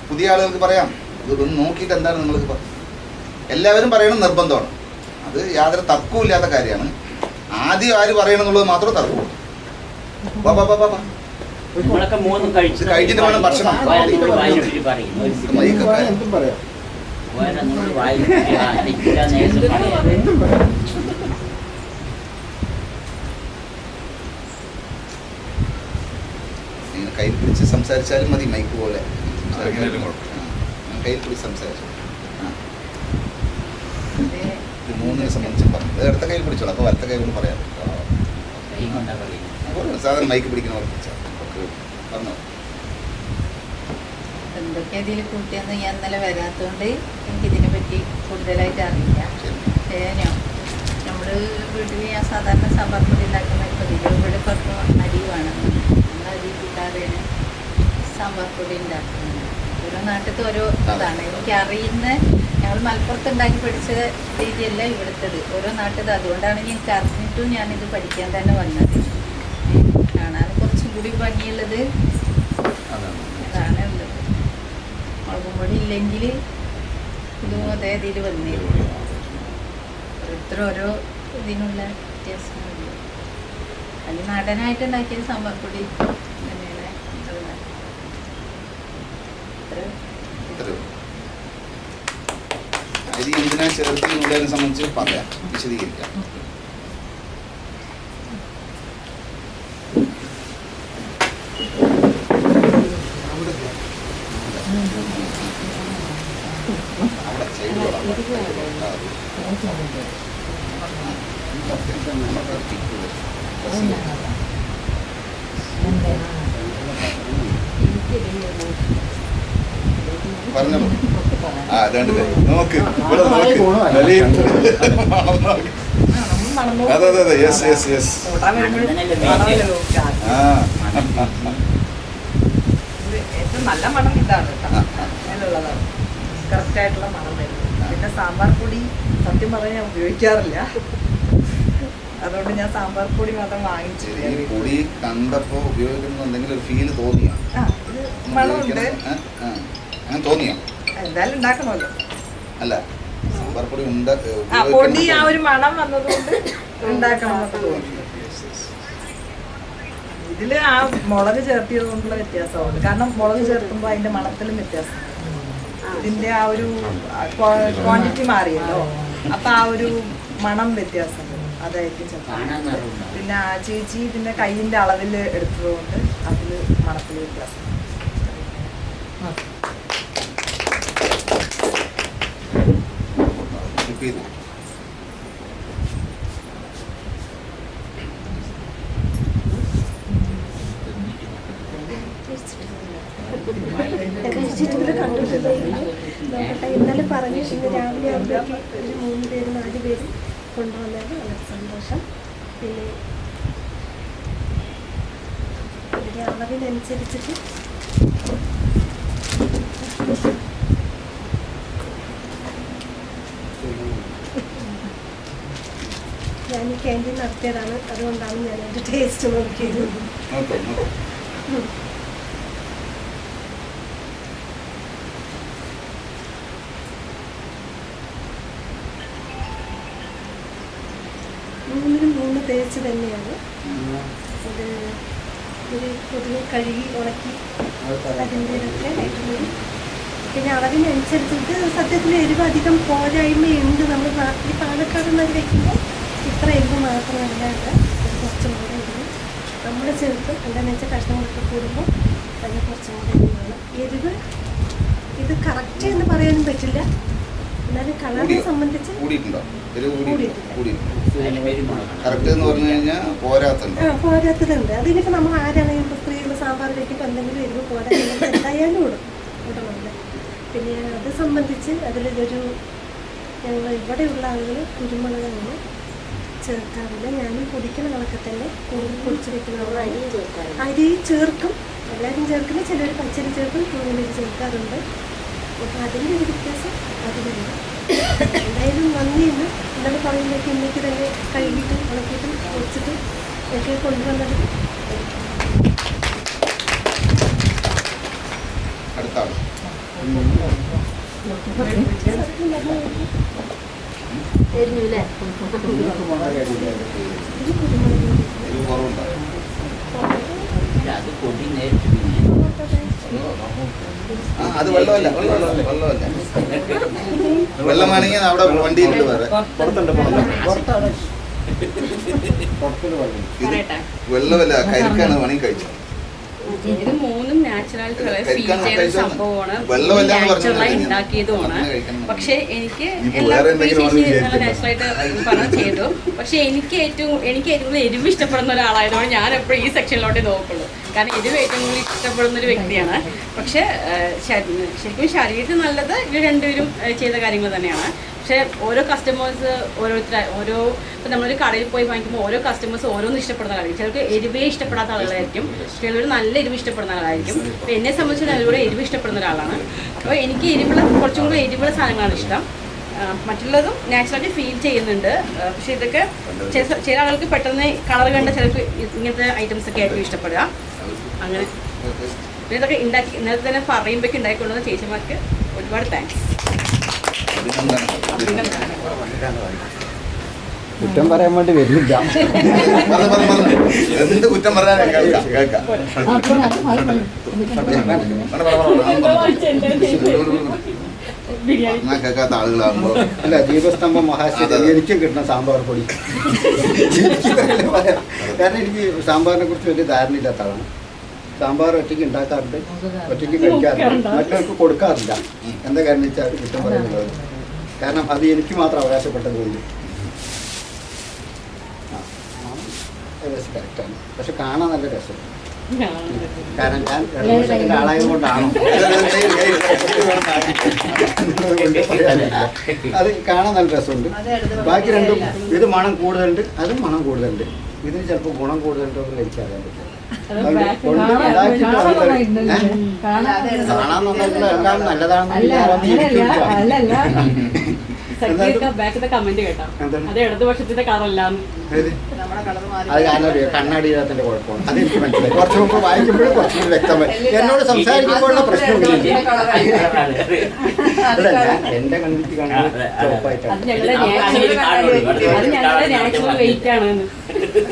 പുതിയ ആളുകൾക്ക് പറയാം. ഇതൊന്ന് നോക്കിയിട്ട് എന്താണ് നിങ്ങൾക്ക് എല്ലാവരും പറയണം നിർബന്ധമാണ്. അത് യാതൊരു തർക്കവും കാര്യമാണ്. ആദ്യം ആര് പറയണമെന്നുള്ളത് മാത്രമേ തർക്കമുള്ളൂ. നമ്മളൊക്കെ 3 കഴിച്ചിട്ട് വേണം ഭക്ഷണം. കയ്യിൽ പിടിച്ച് സംസാരിച്ചാലും മതി, മൈക്ക് പോലെ കയ്യിൽ പിടിച്ച് സംസാരിച്ചു. ഇത് 3 സംബന്ധിച്ചും പറഞ്ഞു. ഇത് അടുത്ത കയ്യിൽ പിടിച്ചോളൂ. അപ്പോൾ വലത്തെ കൈ കൊണ്ട് പറയാം. സാധാരണ മൈക്ക് പിടിക്കുന്നവർക്ക് പറഞ്ഞോ. എന്തൊക്കെ ഇതിൽ കൂട്ടിയെന്ന് ഞാൻ ഇന്നലെ വരാത്തതുകൊണ്ട് എനിക്കിതിനെ പറ്റി കൂടുതലായിട്ട് അറിയില്ല. നമ്മൾ വീട്ടിൽ ഞാൻ സാധാരണ സാമ്പാർ പൊടി ഉണ്ടാക്കുന്ന ഇവിടെ കുറച്ച് അരി വേണം. നമ്മൾ അരി കൂട്ടാതെയാണ് സാമ്പാർ പൊടി ഉണ്ടാക്കുന്നത്. ഓരോ നാട്ടിലത്തെ ഓരോ ഇതാണ് എനിക്കറിയുന്ന. ഞങ്ങൾ മലപ്പുറത്ത് ഉണ്ടാക്കി പഠിച്ച രീതിയല്ല ഇവിടുത്തത്, ഓരോ നാട്ടിൽ. അതുകൊണ്ടാണ് എനിക്ക് അറിഞ്ഞിട്ടും ഞാനിത് പഠിക്കാൻ തന്നെ വന്നത്. കാണാൻ കുറച്ചും കൂടി ഭംഗിയുള്ളത് അതാണ് ഉള്ളത്. മുളകും പൊടി ഇല്ലെങ്കിൽ ഇതും അതേ ഇതിൽ വന്നിരുന്നു. ഓരോരുത്തരും ഓരോ ഇതിനുള്ള വ്യത്യാസങ്ങളില്ല. അത് നാടനായിട്ട് ഉണ്ടാക്കിയ സാമ്പാർ പൊടി തന്നെയാണ് അതുണ്ടാക്കുന്നത്. ഇത്രയേ ഉള്ളൂ. അരി എന്തിനാ ചേർത്തിനുള്ളതിനെ സംബന്ധിച്ച് പറയാം, വിശദീകരിക്കാം. അവിടെ ചെയ്തോളാം. പറഞ്ഞോളൂ. ആ രണ്ടില്ലേ നോക്ക് ഇവിടെ നോക്ക്. അതെ അതെ അതെ യെസ് യെസ് യെസ്. ഏറ്റവും നല്ല മണം ഇതാണ് കേട്ടോ, അതിലുള്ളതാണ് കറക്റ്റ് ആയിട്ടുള്ള മണം വരുന്നത്. പിന്നെ സാമ്പാർ പൊടി സത്യം പറഞ്ഞാൽ ഞാൻ ഉപയോഗിക്കാറില്ല, അതുകൊണ്ട് ഞാൻ സാമ്പാർ പൊടി മാത്രം വാങ്ങിച്ചില്ല. ഈ പൊടി കണ്ടപ്പോ ഉപയോഗിക്കുന്ന എന്തെങ്കിലും ഒരു ഫീല് തോന്നിയോ? ഇത് മണമുണ്ട്, അങ്ങനെ തോന്നിയോ? എന്തായാലും ഉണ്ടാക്കണമല്ലോ. അല്ല സാമ്പാർ പൊടി പൊടി ആ ഒരു മണം വന്നതുകൊണ്ട് ഉണ്ടാക്കണം എന്നൊക്കെ തോന്നി. ഇതില് ആ മുളക് ചേർത്തിയത് കൊണ്ടുള്ള വ്യത്യാസമുണ്ട്, കാരണം മുളക് ചേർക്കുമ്പോൾ അതിന്റെ മണത്തിലും വ്യത്യാസം, ഇതിന്റെ ആ ഒരു ക്വാണ്ടിറ്റി മാറിയല്ലോ, അപ്പൊ ആ ഒരു മണം വ്യത്യാസം അതായിരിക്കും ചിലപ്പോൾ. പിന്നെ ആ ചേച്ചി ഇതിന്റെ കയ്യിന്റെ അളവിൽ എടുത്തതുകൊണ്ട് അതില് മണത്തിൽ വ്യത്യാസം. നോക്കട്ടെ, ഇന്നലെ പറഞ്ഞു ഇന്ന് രാവിലെ ആകുമ്പോഴേക്ക് ഒരു 3 പേര് 4 പേര് കൊണ്ടുവന്നത് വളരെ സന്തോഷം. പിന്നെ ഇതിൻ്റെ അളവിനനുസരിച്ചിട്ട് ഞാൻ ഈ ക്യാൻറ്റീൻ നടത്തിയതാണ്, അതുകൊണ്ടാണ് ഞാൻ അതിൻ്റെ ടേസ്റ്റ് നോക്കിയത്. മൂന്നിനും 3 തേച്ച് തന്നെയാണ്. അത് ഒരു പൊതുവെ കഴുകി ഉണക്കി അതിൻ്റെതൊക്കെ ആയിട്ടുള്ളൊരു, പിന്നെ അളവിനനുസരിച്ചിട്ട് സത്യത്തിൽ എരിവ് അധികം പോരായ്മയുണ്ട്. നമ്മൾ ഈ പാലക്കാട് നിന്ന് വയ്ക്കുമ്പോൾ ഇത്ര എരിവ് മാത്രമല്ലാതെ കുറച്ചും കൂടെ എരിവ് നമ്മൾ ചേർത്ത്, എന്താണെന്ന് വെച്ചാൽ കഷ്ണങ്ങളൊക്കെ കൂടുമ്പോൾ അതിന് കുറച്ചും കൂടെ എരിവാണ്. എരിവ് ഇത് കറക്റ്റ് എന്ന് പറയാനും പറ്റില്ല, എന്നാലും കളറിനെ സംബന്ധിച്ച് പോരാത്തതുണ്ട്. അതിനിപ്പോൾ നമ്മൾ ആരാണെങ്കിലും ഇപ്പോൾ സ്ത്രീകൾ സാമ്പാർ വയ്ക്കുമ്പോൾ എന്തെങ്കിലും എരിവ് പോരാത്തത് എന്തായാലും ഇടണമല്ലോ. പിന്നെ അത് സംബന്ധിച്ച് അതിലൊരു ഞങ്ങൾ ഇവിടെയുള്ള ആളുകൾ കുരുമുളക് അങ്ങനെ ചേർക്കാറില്ല. ഞാനും പൊടിക്കുന്ന കണക്കെ തന്നെ കൂടുതൽ പൊടിച്ച് വെക്കുന്ന അരി ചേർക്കും, എല്ലാവരും ചേർക്കില്ല, ചിലർ പച്ചരി ചേർക്കും, കൂടുതൽ ചേർക്കാറുണ്ട്. അപ്പോൾ അതിൻ്റെ ഒരു വ്യത്യാസം അതിലുണ്ട്. എന്തായാലും നന്ദിയുണ്ട്. ഇന്നലെ പറയുമ്പോഴേക്ക് ഇന്നേക്ക് തന്നെ കഴുകിയിട്ട് ഉണക്കിയിട്ട് പൊടിച്ചിട്ട് ഒക്കെ കൊണ്ടുവന്നത്. അത് വെള്ളമല്ല, വെള്ളമാണെങ്കിൽ അവിടെ വണ്ടിയിലുണ്ട് വേറെ വെള്ളമല്ല, കരിക്കാണ് വേണമെങ്കിൽ കഴിച്ചു. ഇത് മൂന്നും നാച്ചുറാലിറ്റി വളരെ ഫീൽ ചെയ്യുന്ന സംഭവമാണ്, നാച്ചുറലായി ഉണ്ടാക്കിയതുമാണ്. പക്ഷെ എനിക്ക് നാച്ചുറലായിട്ട് പറഞ്ഞ ചെയ്തു. പക്ഷെ എനിക്ക് ഏറ്റവും എരിവ് ഇഷ്ടപ്പെടുന്ന ഒരാളായതുകൊണ്ട് ഞാൻ എപ്പോഴും ഈ സെക്ഷനിലോട്ടേ നോക്കുള്ളൂ, കാരണം എരിവ് ഏറ്റവും കൂടുതൽ ഇഷ്ടപ്പെടുന്ന ഒരു വ്യക്തിയാണ്. പക്ഷെ ശരിക്കും ശരീരത്തിന് നല്ലത് ഇവർ രണ്ടുപേരും ചെയ്ത കാര്യങ്ങൾ തന്നെയാണ്. പക്ഷേ ഓരോ കസ്റ്റമേഴ്സ് ഇപ്പം നമ്മളൊരു കടയിൽ പോയി വാങ്ങിക്കുമ്പോൾ ഓരോ കസ്റ്റമേഴ്സ് ഓരോന്നും ഇഷ്ടപ്പെടുന്ന ആളായിരിക്കും. ചിലർക്ക് എരിവേ ഇഷ്ടപ്പെടാത്ത ആളുകളായിരിക്കും, ചിലർ നല്ല എരിവ് ഇഷ്ടപ്പെടുന്ന ആളായിരിക്കും. അപ്പോൾ എന്നെ സംബന്ധിച്ച് അതിലൂടെ എരിവ് ഇഷ്ടപ്പെടുന്ന ഒരാളാണ്. അപ്പോൾ എനിക്ക് കുറച്ചും കൂടി എരിവുള്ള സാധനങ്ങളാണ് ഇഷ്ടം. മറ്റുള്ളതും നാച്ചുറലി ഫീൽ ചെയ്യുന്നുണ്ട്. പക്ഷേ ഇതൊക്കെ ചില ആളുകൾക്ക് പെട്ടെന്ന് കളർ കണ്ട ചിലർക്ക് ഇങ്ങനത്തെ ഐറ്റംസ് ഒക്കെ ആയിരിക്കും ഇഷ്ടപ്പെടുക. അങ്ങനെ ഇതൊക്കെ ഉണ്ടാക്കി ഇന്നത്തെ തന്നെ പറയുമ്പോഴേക്കും ഉണ്ടാക്കിക്കൊണ്ടുവന്ന ചേച്ചിമാർക്ക് ഒരുപാട് താങ്ക്സ്. കുറ്റം പറയാൻ വേണ്ടി വരുന്നില്ല. എന്ത് കുറ്റം പറയാൻ കേൾക്കാം. കേൾക്കാത്ത ആളുകളാകുമ്പോ അല്ല, ദീപസ്തംഭം മഹാശരി എനിക്കും കിട്ടണം സാമ്പാർ പൊടി. കാരണം എനിക്ക് സാമ്പാറിനെ കുറിച്ച് വലിയ ധാരണ ഇല്ലാത്ത ആളാണ്. സാമ്പാർ ഒറ്റയ്ക്ക് ഉണ്ടാക്കാറുണ്ട്, ഒറ്റയ്ക്ക് കഴിക്കാറുണ്ട്, മറ്റവർക്ക് കൊടുക്കാറില്ല. എന്താ കാരണം വെച്ചാൽ അത് കുറ്റം പറയുന്നത്. കാരണം അത് എനിക്ക് മാത്രം അവകാശപ്പെട്ടത് കൊണ്ട് കറക്റ്റാണ്. പക്ഷെ കാണാൻ നല്ല രസം. കാരണം ഞാൻ 2 സെക്കൻഡ് ആളായത് കൊണ്ടാണോ അത് കാണാൻ നല്ല രസമുണ്ട്. ബാക്കി രണ്ടും ഇത് മണം കൂടുതലുണ്ട്, അതും മണം കൂടുതലുണ്ട്. ഇതിന് ചിലപ്പോൾ ഗുണം കൂടുതലുണ്ടോ എന്ന് എനിക്കറിയാൻ പറ്റില്ല. കാണാൻ എന്താണ് നല്ലതാണെന്ന് കമന്റ് കേട്ടോ, അത് ഇടതുപക്ഷത്തിന്റെ കളറല്ലാന്ന്. അത് ഞാനറിയാം, കണ്ണാടിയാത്തിന്റെ കുഴപ്പമാണ്. അതെനിക്ക് മനസ്സിലായി. കുറച്ച് മുമ്പ് വായിക്കുമ്പോഴും കുറച്ചുകൂടി വ്യക്തമായി. എന്നോട് സംസാരിക്കുമ്പോഴുള്ള പ്രശ്നമില്ല. എന്റെ കണ്ടിട്ട് കാണുന്നത് ചുവപ്പായിട്ടാണ്.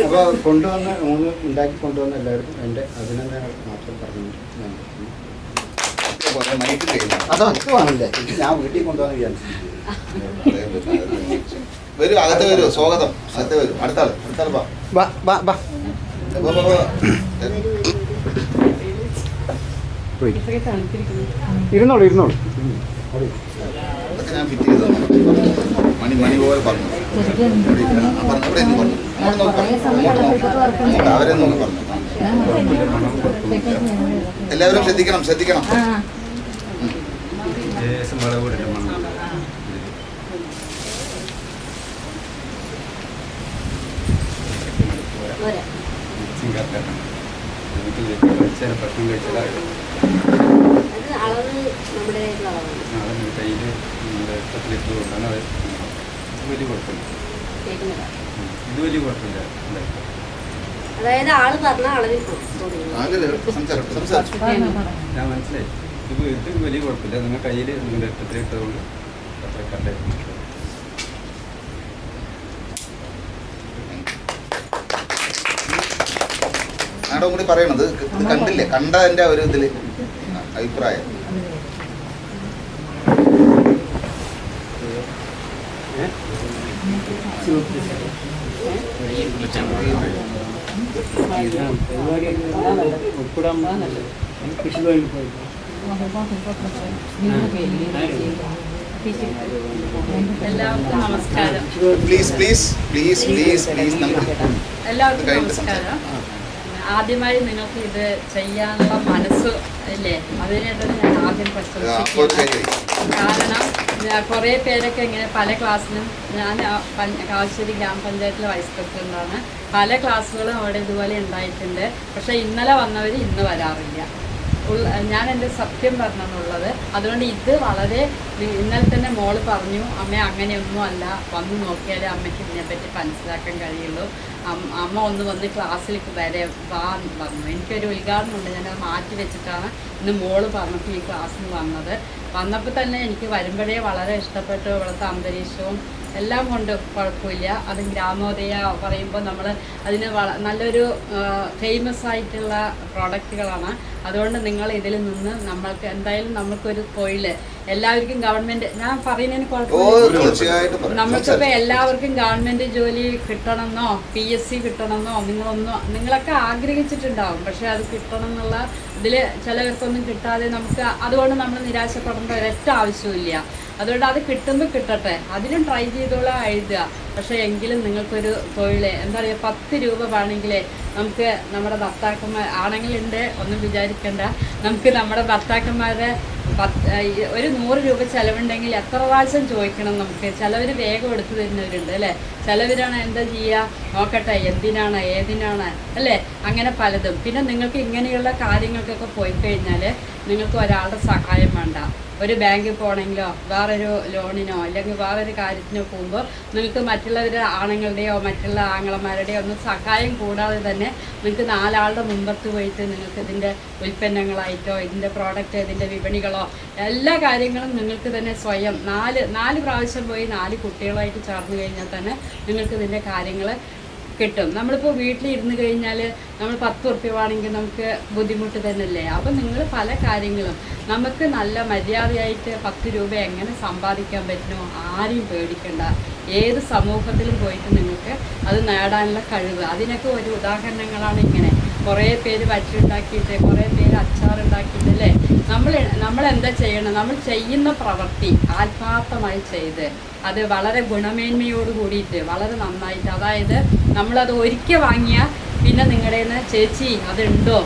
അപ്പൊ കൊണ്ടുവന്ന് 3 ഉണ്ടാക്കി കൊണ്ടുവന്ന എല്ലാവർക്കും എന്റെ അഭിനന്ദനങ്ങൾ മാത്രം പറഞ്ഞു. അതൊക്കെ ആണല്ലേ ഞാൻ വീട്ടിൽ കൊണ്ടുവന്ന് വിചാരിച്ചു. വരൂ, അകത്ത് വരൂ, സ്വാഗതം. അകത്ത് വരൂ. അടുത്താള് ഇരുന്നോളൂ. അതൊക്കെ ഞാൻ ഫിറ്റ് ചെയ്തു. മണി പോലെ പറഞ്ഞു. അവരെന്നൊന്ന് പറഞ്ഞു. എല്ലാവരും ശ്രദ്ധിക്കണം. അതായത് ആള് പറഞ്ഞ അളവിൽ ഞാൻ മനസ്സിലായി. ഇത് വലിയ കുഴപ്പമില്ല. നിങ്ങൾ കയ്യിൽ നിങ്ങളുടെ ഇട്ടതുകൊണ്ട് അത്ര കറക്റ്റായിട്ട്. ആടോ കൂടി പറയണത് ഇത് കണ്ടില്ലേ, കണ്ട എൻ്റെ ഒരു ഇതില് അഭിപ്രായം. എല്ലാവർക്കും നമസ്കാരം. പ്ലീസ് എല്ലാവർക്കും നമസ്കാരം. ആദ്യമായി നിങ്ങൾക്ക് ഇത് ചെയ്യാനുള്ള മനസ്സ് ഇല്ലേ, അതിനായിട്ടാണ് ഞാൻ ആദ്യം പ്രശംസിക്കുന്നത്. കാരണം കുറേ പേരൊക്കെ ഇങ്ങനെ പല ക്ലാസ്സിലും, ഞാൻ കാവശ്ശേരി ഗ്രാമപഞ്ചായത്തിലെ വൈസ് പ്രസിഡൻ്റാണ്. പല ക്ലാസ്സുകളും അവിടെ ഇതുപോലെ ഉണ്ടായിട്ടുണ്ട്. പക്ഷേ ഇന്നലെ വന്നവർ ഇന്ന് വരാറില്ല. ഞാൻ എൻ്റെ സത്യം പറഞ്ഞെന്നുള്ളത്. അതുകൊണ്ട് ഇത് വളരെ, ഇന്നലെ തന്നെ മോള് പറഞ്ഞു, അമ്മ അങ്ങനെയൊന്നും അല്ല, വന്ന് നോക്കിയാലേ അമ്മയ്ക്ക് ഇതിനെപ്പറ്റി മനസ്സിലാക്കാൻ കഴിയുള്ളൂ. അമ്മ ഒന്ന് വന്ന് ക്ലാസ്സിൽ വരെ വന്നു. എനിക്കൊരു ഉദ്ഘാടനം ഉണ്ട്, ഞാനത് മാറ്റി വെച്ചിട്ടാണ് ഇന്ന് മോള് പറഞ്ഞപ്പോൾ ഈ ക്ലാസ്സിൽ വന്നപ്പോൾ തന്നെ എനിക്ക് വരുമ്പോഴേ വളരെ ഇഷ്ടപ്പെട്ടു. ഇവിടുത്തെ അന്തരീക്ഷവും എല്ലാം കൊണ്ട് കുഴപ്പമില്ല. അത് ഗ്രാമോദയ പറയുമ്പോൾ നമ്മൾ അതിന് നല്ലൊരു ഫേമസ് ആയിട്ടുള്ള പ്രോഡക്റ്റുകളാണ്. അതുകൊണ്ട് നിങ്ങൾ ഇതിൽ നിന്ന് നമ്മൾക്ക് എന്തായാലും നമുക്കൊരു തൊഴിൽ, എല്ലാവർക്കും ഗവൺമെൻറ്, ഞാൻ പറയുന്നതിന് കുഴപ്പമില്ല. നമുക്കിപ്പോൾ എല്ലാവർക്കും ഗവൺമെൻറ് ജോലി കിട്ടണമെന്നോ PSC കിട്ടണമെന്നോ നിങ്ങളൊക്കെ ആഗ്രഹിച്ചിട്ടുണ്ടാവും. പക്ഷേ അത് കിട്ടണം എന്നുള്ള ഇതിൽ ചിലവർക്കൊന്നും കിട്ടാതെ നമുക്ക്, അതുകൊണ്ട് നമ്മൾ നിരാശപ്പെടേണ്ട ഒരൊറ്റ ആവശ്യമില്ല. അതുകൊണ്ട് അത് കിട്ടുമ്പോൾ കിട്ടട്ടെ, അതിനും ട്രൈ ചെയ്തോളാം, എഴുതുക. പക്ഷേ എങ്കിലും നിങ്ങൾക്കൊരു തൊഴിൽ, എന്താ പറയുക, 10 രൂപ വേണമെങ്കിൽ നമുക്ക് നമ്മുടെ ഭർത്താക്കന്മാർ ആണെങ്കിലുണ്ട്, ഒന്നും വിചാരിക്കേണ്ട, നമുക്ക് നമ്മുടെ ഭർത്താക്കന്മാരെ ഒരു 100 രൂപ ചിലവുണ്ടെങ്കിൽ എത്ര പ്രാവശ്യം ചോദിക്കണം നമുക്ക്. ചിലവർ വേഗം എടുത്തു തരുന്നവരുണ്ട് അല്ലേ, ചിലവരാണ് എന്താ ചെയ്യുക, നോക്കട്ടെ എന്തിനാണ് ഏതിനാണ് അല്ലേ, അങ്ങനെ പലതും. പിന്നെ നിങ്ങൾക്ക് ഇങ്ങനെയുള്ള കാര്യങ്ങൾക്കൊക്കെ പോയി കഴിഞ്ഞാൽ നിങ്ങൾക്ക് ഒരാളുടെ സഹായം വേണ്ട. ഒരു ബാങ്കിൽ പോകണമെങ്കിലോ വേറൊരു ലോണിനോ അല്ലെങ്കിൽ വേറൊരു കാര്യത്തിനോ പോകുമ്പോൾ നിങ്ങൾക്ക് മറ്റുള്ളവരുടെ ആണുങ്ങളുടെയോ മറ്റുള്ള ആങ്ങളമാരുടെയോ ഒന്നും സഹായം കൂടാതെ തന്നെ നിങ്ങൾക്ക് 4 ആളുടെ മുമ്പത്ത് പോയിട്ട് നിങ്ങൾക്ക് ഇതിൻ്റെ ഉൽപ്പന്നങ്ങളായിട്ടോ ഇതിൻ്റെ പ്രോഡക്റ്റ് ഇതിൻ്റെ വിപണികളോ എല്ലാ കാര്യങ്ങളും നിങ്ങൾക്ക് തന്നെ സ്വയം 4 പ്രാവശ്യം പോയി 4 കുട്ടികളായിട്ട് ചേർന്ന് കഴിഞ്ഞാൽ തന്നെ നിങ്ങൾക്ക് ഇതിൻ്റെ കാര്യങ്ങൾ കിട്ടും. നമ്മളിപ്പോൾ വീട്ടിലിരുന്ന് കഴിഞ്ഞാൽ നമ്മൾ 10 ഉറുപ്പ്യ വേണമെങ്കിൽ നമുക്ക് ബുദ്ധിമുട്ട് തന്നെയല്ലേ. അപ്പം നിങ്ങൾ പല കാര്യങ്ങളും നമുക്ക് നല്ല മര്യാദയായിട്ട് 10 രൂപ എങ്ങനെ സമ്പാദിക്കാൻ പറ്റുമോ ആരെയും പേടിക്കണ്ട. ഏത് സമൂഹത്തിലും പോയിട്ട് നിങ്ങൾക്ക് അത് നേടാനുള്ള കഴിവ്. അതിനൊക്കെ ഒരു ഉദാഹരണങ്ങളാണ് ഇങ്ങനെ കുറേ പേര് വച്ചുണ്ടാക്കിയിട്ട് കുറേ പേര് അച്ചാറുണ്ടാക്കിയിട്ട് അല്ലേ. നമ്മൾ എന്താ ചെയ്യണം? നമ്മൾ ചെയ്യുന്ന പ്രവൃത്തി ആത്മാർത്ഥമായി ചെയ്ത് അത് വളരെ ഗുണമേന്മയോട് കൂടിയിട്ട് വളരെ നന്നായിട്ട്, അതായത് നമ്മളത് ഒരിക്കൽ വാങ്ങിയാൽ പിന്നെ നിങ്ങളുടെ നിന്ന് ചേച്ചി അതുണ്ടോ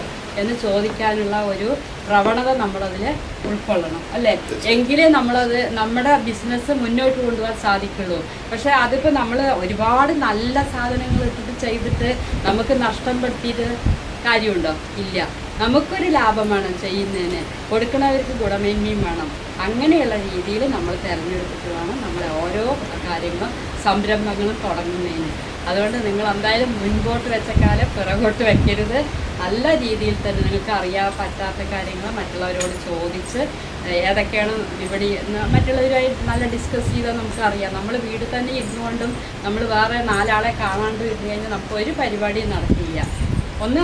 എന്ന് ചോദിക്കാനുള്ള ഒരു പ്രവണത നമ്മളതിൽ ഉൾക്കൊള്ളണം അല്ലേ. എങ്കിലേ നമ്മളത് നമ്മുടെ ബിസിനസ് മുന്നോട്ട് കൊണ്ടുപോകാൻ സാധിക്കുള്ളൂ. പക്ഷേ അതിപ്പോൾ നമ്മൾ ഒരുപാട് നല്ല സാധനങ്ങൾ ഇട്ടിട്ട് ചെയ്തിട്ട് നമുക്ക് നഷ്ടം പെടുത്തിയിട്ട് കാര്യമുണ്ടോ? ഇല്ല. നമുക്കൊരു ലാഭമാണ് ചെയ്യുന്നതിന്, കൊടുക്കുന്നവർക്ക് ഗുണമേന്മയും വേണം. അങ്ങനെയുള്ള രീതിയിൽ നമ്മൾ തിരഞ്ഞെടുത്തിട്ട് വേണം നമ്മളെ ഓരോ കാര്യങ്ങളും സംരംഭങ്ങളും തുടങ്ങുന്നതിന്. അതുകൊണ്ട് നിങ്ങൾ എന്തായാലും മുൻപോട്ട് വെച്ച കാലം പിറകോട്ട് വെക്കരുത്. നല്ല രീതിയിൽ തന്നെ നിങ്ങൾക്ക് അറിയാൻ പറ്റാത്ത കാര്യങ്ങൾ മറ്റുള്ളവരോട് ചോദിച്ച് ഏതൊക്കെയാണ് ഇവിടെ മറ്റുള്ളവരുമായി നല്ല ഡിസ്കസ് ചെയ്താൽ നമുക്കറിയാം. നമ്മൾ വീട് തന്നെ ഇരുന്നുകൊണ്ടും നമ്മൾ വേറെ 4 ആളെ കാണാണ്ട് ഇരുന്ന് കഴിഞ്ഞാൽ നമുക്ക് ഒരു പരിപാടിയും നടക്കില്ല. ഒന്ന്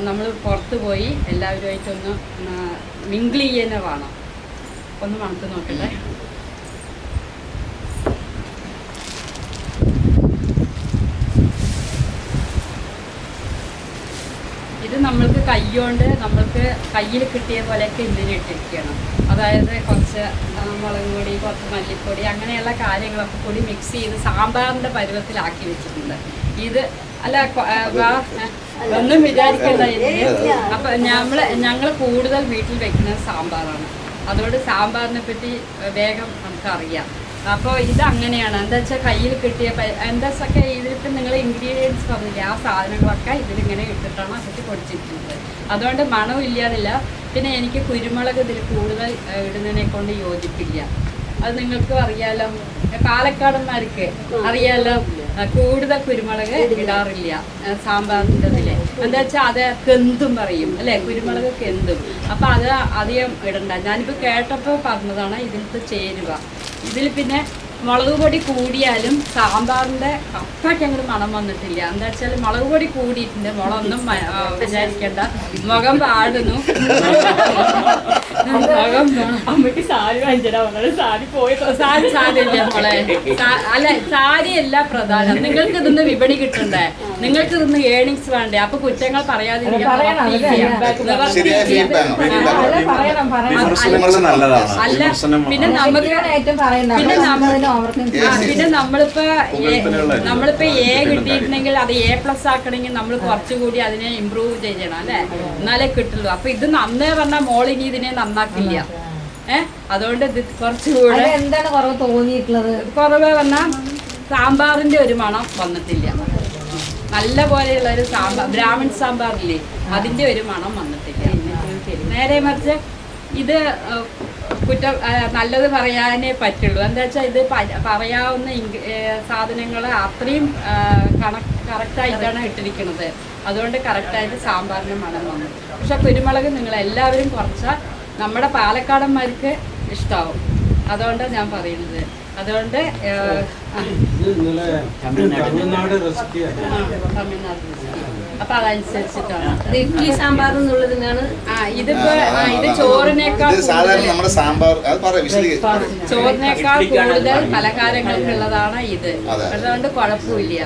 നമ്മൾ പുറത്ത് പോയി എല്ലാവരുമായിട്ടൊന്ന് മിങ്കിൾ ചെയ്യുന്നേ വേണം. ഒന്ന് മണത്ത് നോക്കട്ടെ. ഇത് നമ്മൾക്ക് കൈകൊണ്ട് നമ്മൾക്ക് കയ്യിൽ കിട്ടിയ പോലെയൊക്കെ ഇതിലിട്ടിരിക്കണം. അതായത് കുറച്ച് മുളക് പൊടി, കുറച്ച് മല്ലിപ്പൊടി, അങ്ങനെയുള്ള കാര്യങ്ങളൊക്കെ കൂടി മിക്സ് ചെയ്ത് സാമ്പാറിൻ്റെ പരുവത്തിലാക്കി വെച്ചിട്ടുണ്ട്. ഇത് അല്ല ഒന്നും വിചാരിക്കേണ്ട. അപ്പം ഞങ്ങൾ കൂടുതൽ വീട്ടിൽ വെക്കുന്നത് സാമ്പാറാണ്. അതുകൊണ്ട് സാമ്പാറിനെ പറ്റി വേഗം നമുക്കറിയാം. അപ്പോൾ ഇത് അങ്ങനെയാണ്. എന്താ വെച്ചാൽ കയ്യിൽ കിട്ടിയ എന്താക്കെ ഇതിലിട്ട് നിങ്ങൾ ഇൻഗ്രീഡിയൻസ് പറഞ്ഞില്ല, ആ സാധനങ്ങളൊക്കെ ഇതിലിങ്ങനെ ഇട്ടിട്ടാണ് അതിട്ട് പൊടിച്ചിരിക്കുന്നത്. അതുകൊണ്ട് മണവും ഇല്ലാതില്ല. പിന്നെ എനിക്ക് കുരുമുളക് ഇതിൽ കൂടുതൽ ഇടുന്നതിനെ കൊണ്ട് യോജിപ്പില്ല. അത് നിങ്ങൾക്കും അറിയാലോ, പാലക്കാടന്മാർക്ക് അറിയാലോ, കൂടുതൽ കുരുമുളക് ഇടാറില്ല സാമ്പാറിൻ്റെ ഇതിൽ. എന്താ വെച്ചാൽ അത് കെന്തും പറയും അല്ലേ, കുരുമുളക് കെന്തും. അപ്പം അത് അധികം ഇടണ്ട. ഞാനിപ്പോൾ കേട്ടപ്പോൾ പറഞ്ഞതാണ് ഇതിലത്തെ ചേരുവ. ഇതിൽ പിന്നെ മുളക് പൊടി കൂടിയാലും സാമ്പാറിൻ്റെ അത്രയ്ക്ക് അങ്ങോട്ട് മണം വന്നിട്ടില്ല. എന്താ വെച്ചാൽ മുളക് പൊടി കൂടിയിട്ടുണ്ട്. മുളകൊന്നും വിചാരിക്കേണ്ട, മുഖം പാടുന്നു. അമ്മയ്ക്ക് സാരി വാങ്ങിച്ചിടാ സാരി പോയി സാരിയില്ല മോളെ. അല്ല, സാരിയല്ല പ്രധാനം. നിങ്ങൾക്ക് ഇതൊന്ന് വിപണി കിട്ടണ്ടേ, നിങ്ങൾക്ക് ഇതൊന്ന് ഏണിങ്സ് വേണ്ടേ. അപ്പൊ കുറ്റങ്ങൾ പറയാതിരിക്കാൻ അല്ല. പിന്നെ നമ്മളിപ്പോ എ കിട്ടിയിട്ടുണ്ടെങ്കിൽ അത് A+ ആക്കണമെങ്കിൽ നമ്മൾ കുറച്ചുകൂടി അതിനെ ഇമ്പ്രൂവ് ചെയ്യണം അല്ലേ, എന്നാലേ കിട്ടുള്ളൂ. അപ്പൊ ഇത് നന്നേ പറഞ്ഞാൽ മോളിനി ഇതിനെ നന്നാക്കില്ല. അതുകൊണ്ട് ഇത് കുറച്ചുകൂടെ എന്താണ് കുറവ് തോന്നിയിട്ടുള്ളത്? കുറവ് പറഞ്ഞാൽ സാമ്പാറിന്റെ ഒരു മണം വന്നിട്ടില്ല. നല്ല പോലെയുള്ള ഒരു സാമ്പാർ, ബ്രാഹ്മൺ സാമ്പാറില്ലേ, അതിന്റെ ഒരു മണം വന്നിട്ടില്ല. നേരെ മറിച്ച് ഇത് നല്ലത് പറയാനേ പറ്റുള്ളൂ. എന്താ വെച്ചാൽ ഇത് പറയാവുന്ന സാധനങ്ങൾ അത്രയും കറക്റ്റായിട്ടാണ് ഇട്ടിരിക്കുന്നത്. അതുകൊണ്ട് കറക്റ്റായിട്ട് സാമ്പാറിന് മണം വന്നു. പക്ഷെ കുരുമുളക് നിങ്ങളെല്ലാവരും കുറച്ചാൽ നമ്മുടെ പാലക്കാടന്മാർക്ക് ഇഷ്ടമാവും. അതുകൊണ്ടാണ് ഞാൻ പറയുന്നത്. അതുകൊണ്ട് തമിഴ്നാട് റെസിപ്പിയാണ്. അപ്പൊ അതനുസരിച്ചിട്ടാണ് ഇഡ്ലി സാമ്പാർ എന്നുള്ളതിനാണ്. ഇതിപ്പോ ഇത് ചോറിനേക്കാൾ ചോറിനേക്കാൾ കൂടുതൽ പലഹാരങ്ങൾക്കുള്ളതാണ് ഇത്. അതുകൊണ്ട് കുഴപ്പമില്ല.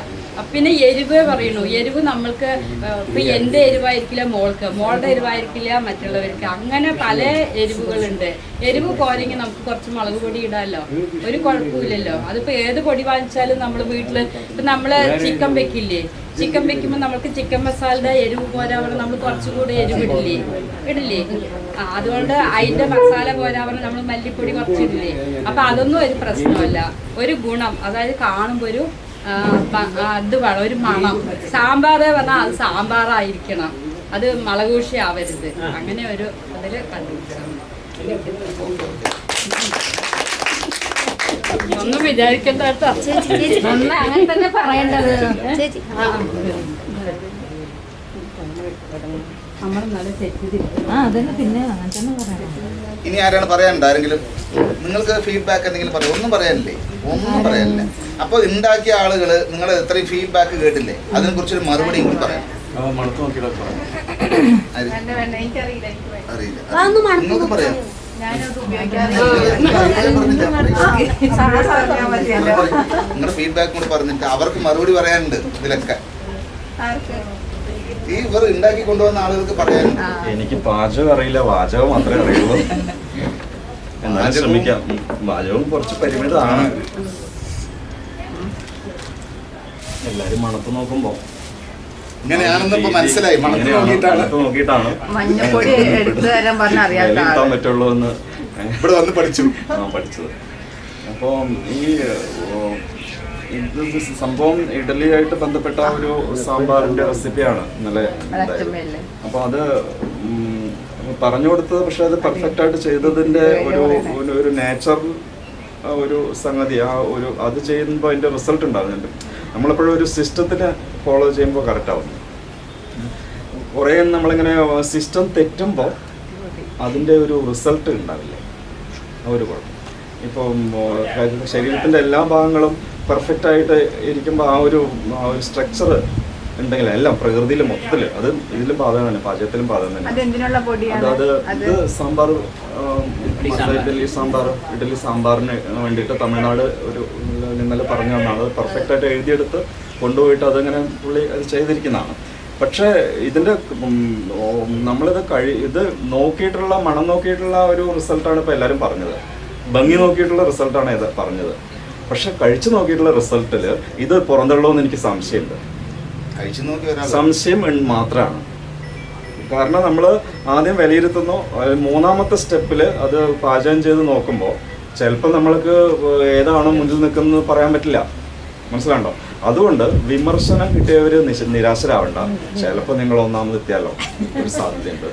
പിന്നെ എരിവ് പറയുന്നു. എരിവ് നമ്മൾക്ക് ഇപ്പൊ എന്റെ എരിവായിരിക്കില്ല മോൾക്ക്, മോളുടെ എരിവായിരിക്കില്ല മറ്റുള്ളവർക്ക്. അങ്ങനെ പല എരിവുകളുണ്ട്. എരിവ് പോരെങ്കിൽ നമുക്ക് കുറച്ച് മുളക് പൊടി ഇടാമല്ലോ, ഒരു കുഴപ്പമില്ലല്ലോ. അതിപ്പോ ഏത് പൊടി വാങ്ങിച്ചാലും നമ്മൾ വീട്ടില് ഇപ്പൊ നമ്മള് ചിക്കൻ വെക്കില്ലേ, ചിക്കൻ വെക്കുമ്പോൾ നമുക്ക് ചിക്കൻ മസാലയുടെ എരിവ് പോരാവണം, നമ്മൾ കുറച്ചുകൂടി എരിവ് ഇടില്ലേ. അതുകൊണ്ട് അതിന്റെ മസാല പോരാവണം നമ്മൾ മല്ലിപ്പൊടി കുറച്ചിടില്ലേ. അപ്പൊ അതൊന്നും ഒരു പ്രശ്നമല്ല. ഒരു ഗുണം, അതായത് കാണുമ്പോൾ ഒരു ഇത് വേണം, ഒരു മണം. സാമ്പാർ പറഞ്ഞാൽ അത് സാമ്പാറായിരിക്കണം, അത് മുളകൂഷി ആവരുത്. അങ്ങനെ ഒരു അതിൽ കണ്ടുപിടിച്ചാൽ ഒന്നും വിചാരിക്കണ്ട കേട്ടോ. അങ്ങനെ തന്നെ പറയേണ്ടത്. ചേച്ചി അതന്നെ പിന്നെ അങ്ങനെ തന്നെ പറയണം. ഇനി ആരാണ് പറയാനുണ്ട്? ആരെങ്കിലും നിങ്ങൾക്ക് ഫീഡ്ബാക്ക് എന്തെങ്കിലും പറയാം? ഒന്നും പറയാനില്ലേ? ഒന്നും പറയാനില്ല. അപ്പോൾ ഉണ്ടാക്കിയ ആളുകൾ നിങ്ങൾ എത്രയും ഫീഡ്ബാക്ക് കേട്ടില്ലേ? അതിനെ കുറിച്ചൊരു മറുപടി കൂടി പറയാം. അറിയില്ല, നിങ്ങൾക്ക് പറയാം. നിങ്ങളുടെ ഫീഡ്ബാക്ക് കൂടി പറഞ്ഞിട്ട് അവർക്ക് മറുപടി പറയാനുണ്ട്. ഇതിലൊക്കെ ഈ ഇവർ ഉണ്ടാക്കി കൊണ്ടുവന്ന ആളുകൾക്ക് പറയാനുണ്ട്. എനിക്ക് പാചകം അറിയില്ല, വാചകം മാത്രമേ അറിയുള്ളൂ. എന്നാലും ശ്രമിക്കാം. പാചകവും കുറച്ച് പരിമിതമാണ്. എല്ലാരും മണത്ത് നോക്കുമ്പോ ഇങ്ങനെയാണെന്ന് ഇപ്പൊ മനസ്സിലായി. മണത്ത് നോക്കിയിട്ടാണ് മഞ്ഞപ്പൊടി എടുത്തു തരാൻ പറഞ്ഞാൽ വിലയിരുത്താൻ പറ്റുള്ളൂ എന്ന് ഇവിടെ വന്ന് പഠിച്ചത്. അപ്പോൾ ഈ ഇത് സംഭവം ഇഡലിയായിട്ട് ബന്ധപ്പെട്ട ഒരു സാമ്പാറിന്റെ റെസിപ്പിയാണ് ഇന്നലെ ഉണ്ടായത്. അപ്പോൾ അത് പറഞ്ഞു കൊടുത്തത്, പക്ഷെ അത് പെർഫെക്റ്റ് ആയിട്ട് ചെയ്തതിന്റെ ഒരു നാച്ചുറൽ ഒരു സംഗതി, അത് ചെയ്യുമ്പോൾ അതിന്റെ റിസൾട്ട് ഉണ്ടാകുന്നുണ്ട്. നമ്മളെപ്പോഴും ഒരു സിസ്റ്റത്തിനെ ഫോളോ ചെയ്യുമ്പോൾ കറക്റ്റ് ആവും. കുറേ നമ്മളിങ്ങനെ സിസ്റ്റം തെറ്റുമ്പോൾ അതിൻ്റെ ഒരു റിസൾട്ട് ഉണ്ടാവില്ല. ആ ഒരു കുഴപ്പം. ഇപ്പം ശരീരത്തിൻ്റെ എല്ലാ ഭാഗങ്ങളും പെർഫെക്റ്റ് ആയിട്ട് ഇരിക്കുമ്പോൾ ആ ഒരു സ്ട്രക്ചർ ഉണ്ടെങ്കിൽ എല്ലാം പ്രകൃതിയിൽ മൊത്തത്തിൽ അത് ഇതിലും ബാധകം തന്നെ, പാചകത്തിലും ബാധകം തന്നെ. അതായത് ഇത് സാമ്പാർ, ഇഡലി സാമ്പാറിന് വേണ്ടിയിട്ട് തമിഴ്നാട് ഒരു ഇന്നലെ പറഞ്ഞു തന്നാണ്. അത് പെർഫെക്റ്റ് ആയിട്ട് എഴുതിയെടുത്ത് കൊണ്ടുപോയിട്ട് അതങ്ങനെ പുള്ളി അത് ചെയ്തിരിക്കുന്നതാണ്. പക്ഷേ ഇതിൻ്റെ നമ്മളിത് ഇത് നോക്കിയിട്ടുള്ള മണം നോക്കിയിട്ടുള്ള ഒരു റിസൾട്ടാണ് ഇപ്പോൾ എല്ലാവരും പറഞ്ഞത്. ഭംഗി നോക്കിയിട്ടുള്ള റിസൾട്ടാണ് ഇത് പറഞ്ഞത്. പക്ഷെ കഴിച്ചു നോക്കിയിട്ടുള്ള റിസൾട്ടിൽ ഇത് പുറന്തള്ളുമെന്ന് എനിക്ക് സംശയമുണ്ട്. സംശയം മാത്രമാണ്. കാരണം നമ്മൾ ആദ്യം വിലയിരുത്തുന്നു, മൂന്നാമത്തെ സ്റ്റെപ്പിൽ അത് പാചകം ചെയ്ത് നോക്കുമ്പോൾ ചിലപ്പോൾ നമ്മൾക്ക് ഏതാണോ മുന്നിൽ നിൽക്കുന്നത് പറയാൻ പറ്റില്ല. മനസ്സിലാണ്ടോ? അതുകൊണ്ട് വിമർശനം കിട്ടിയവർ നിരാശരാവണ്ട. ചിലപ്പോൾ നിങ്ങൾ ഒന്നാമത് എത്തിയാലോ ഒരു സാധ്യതയുണ്ട്.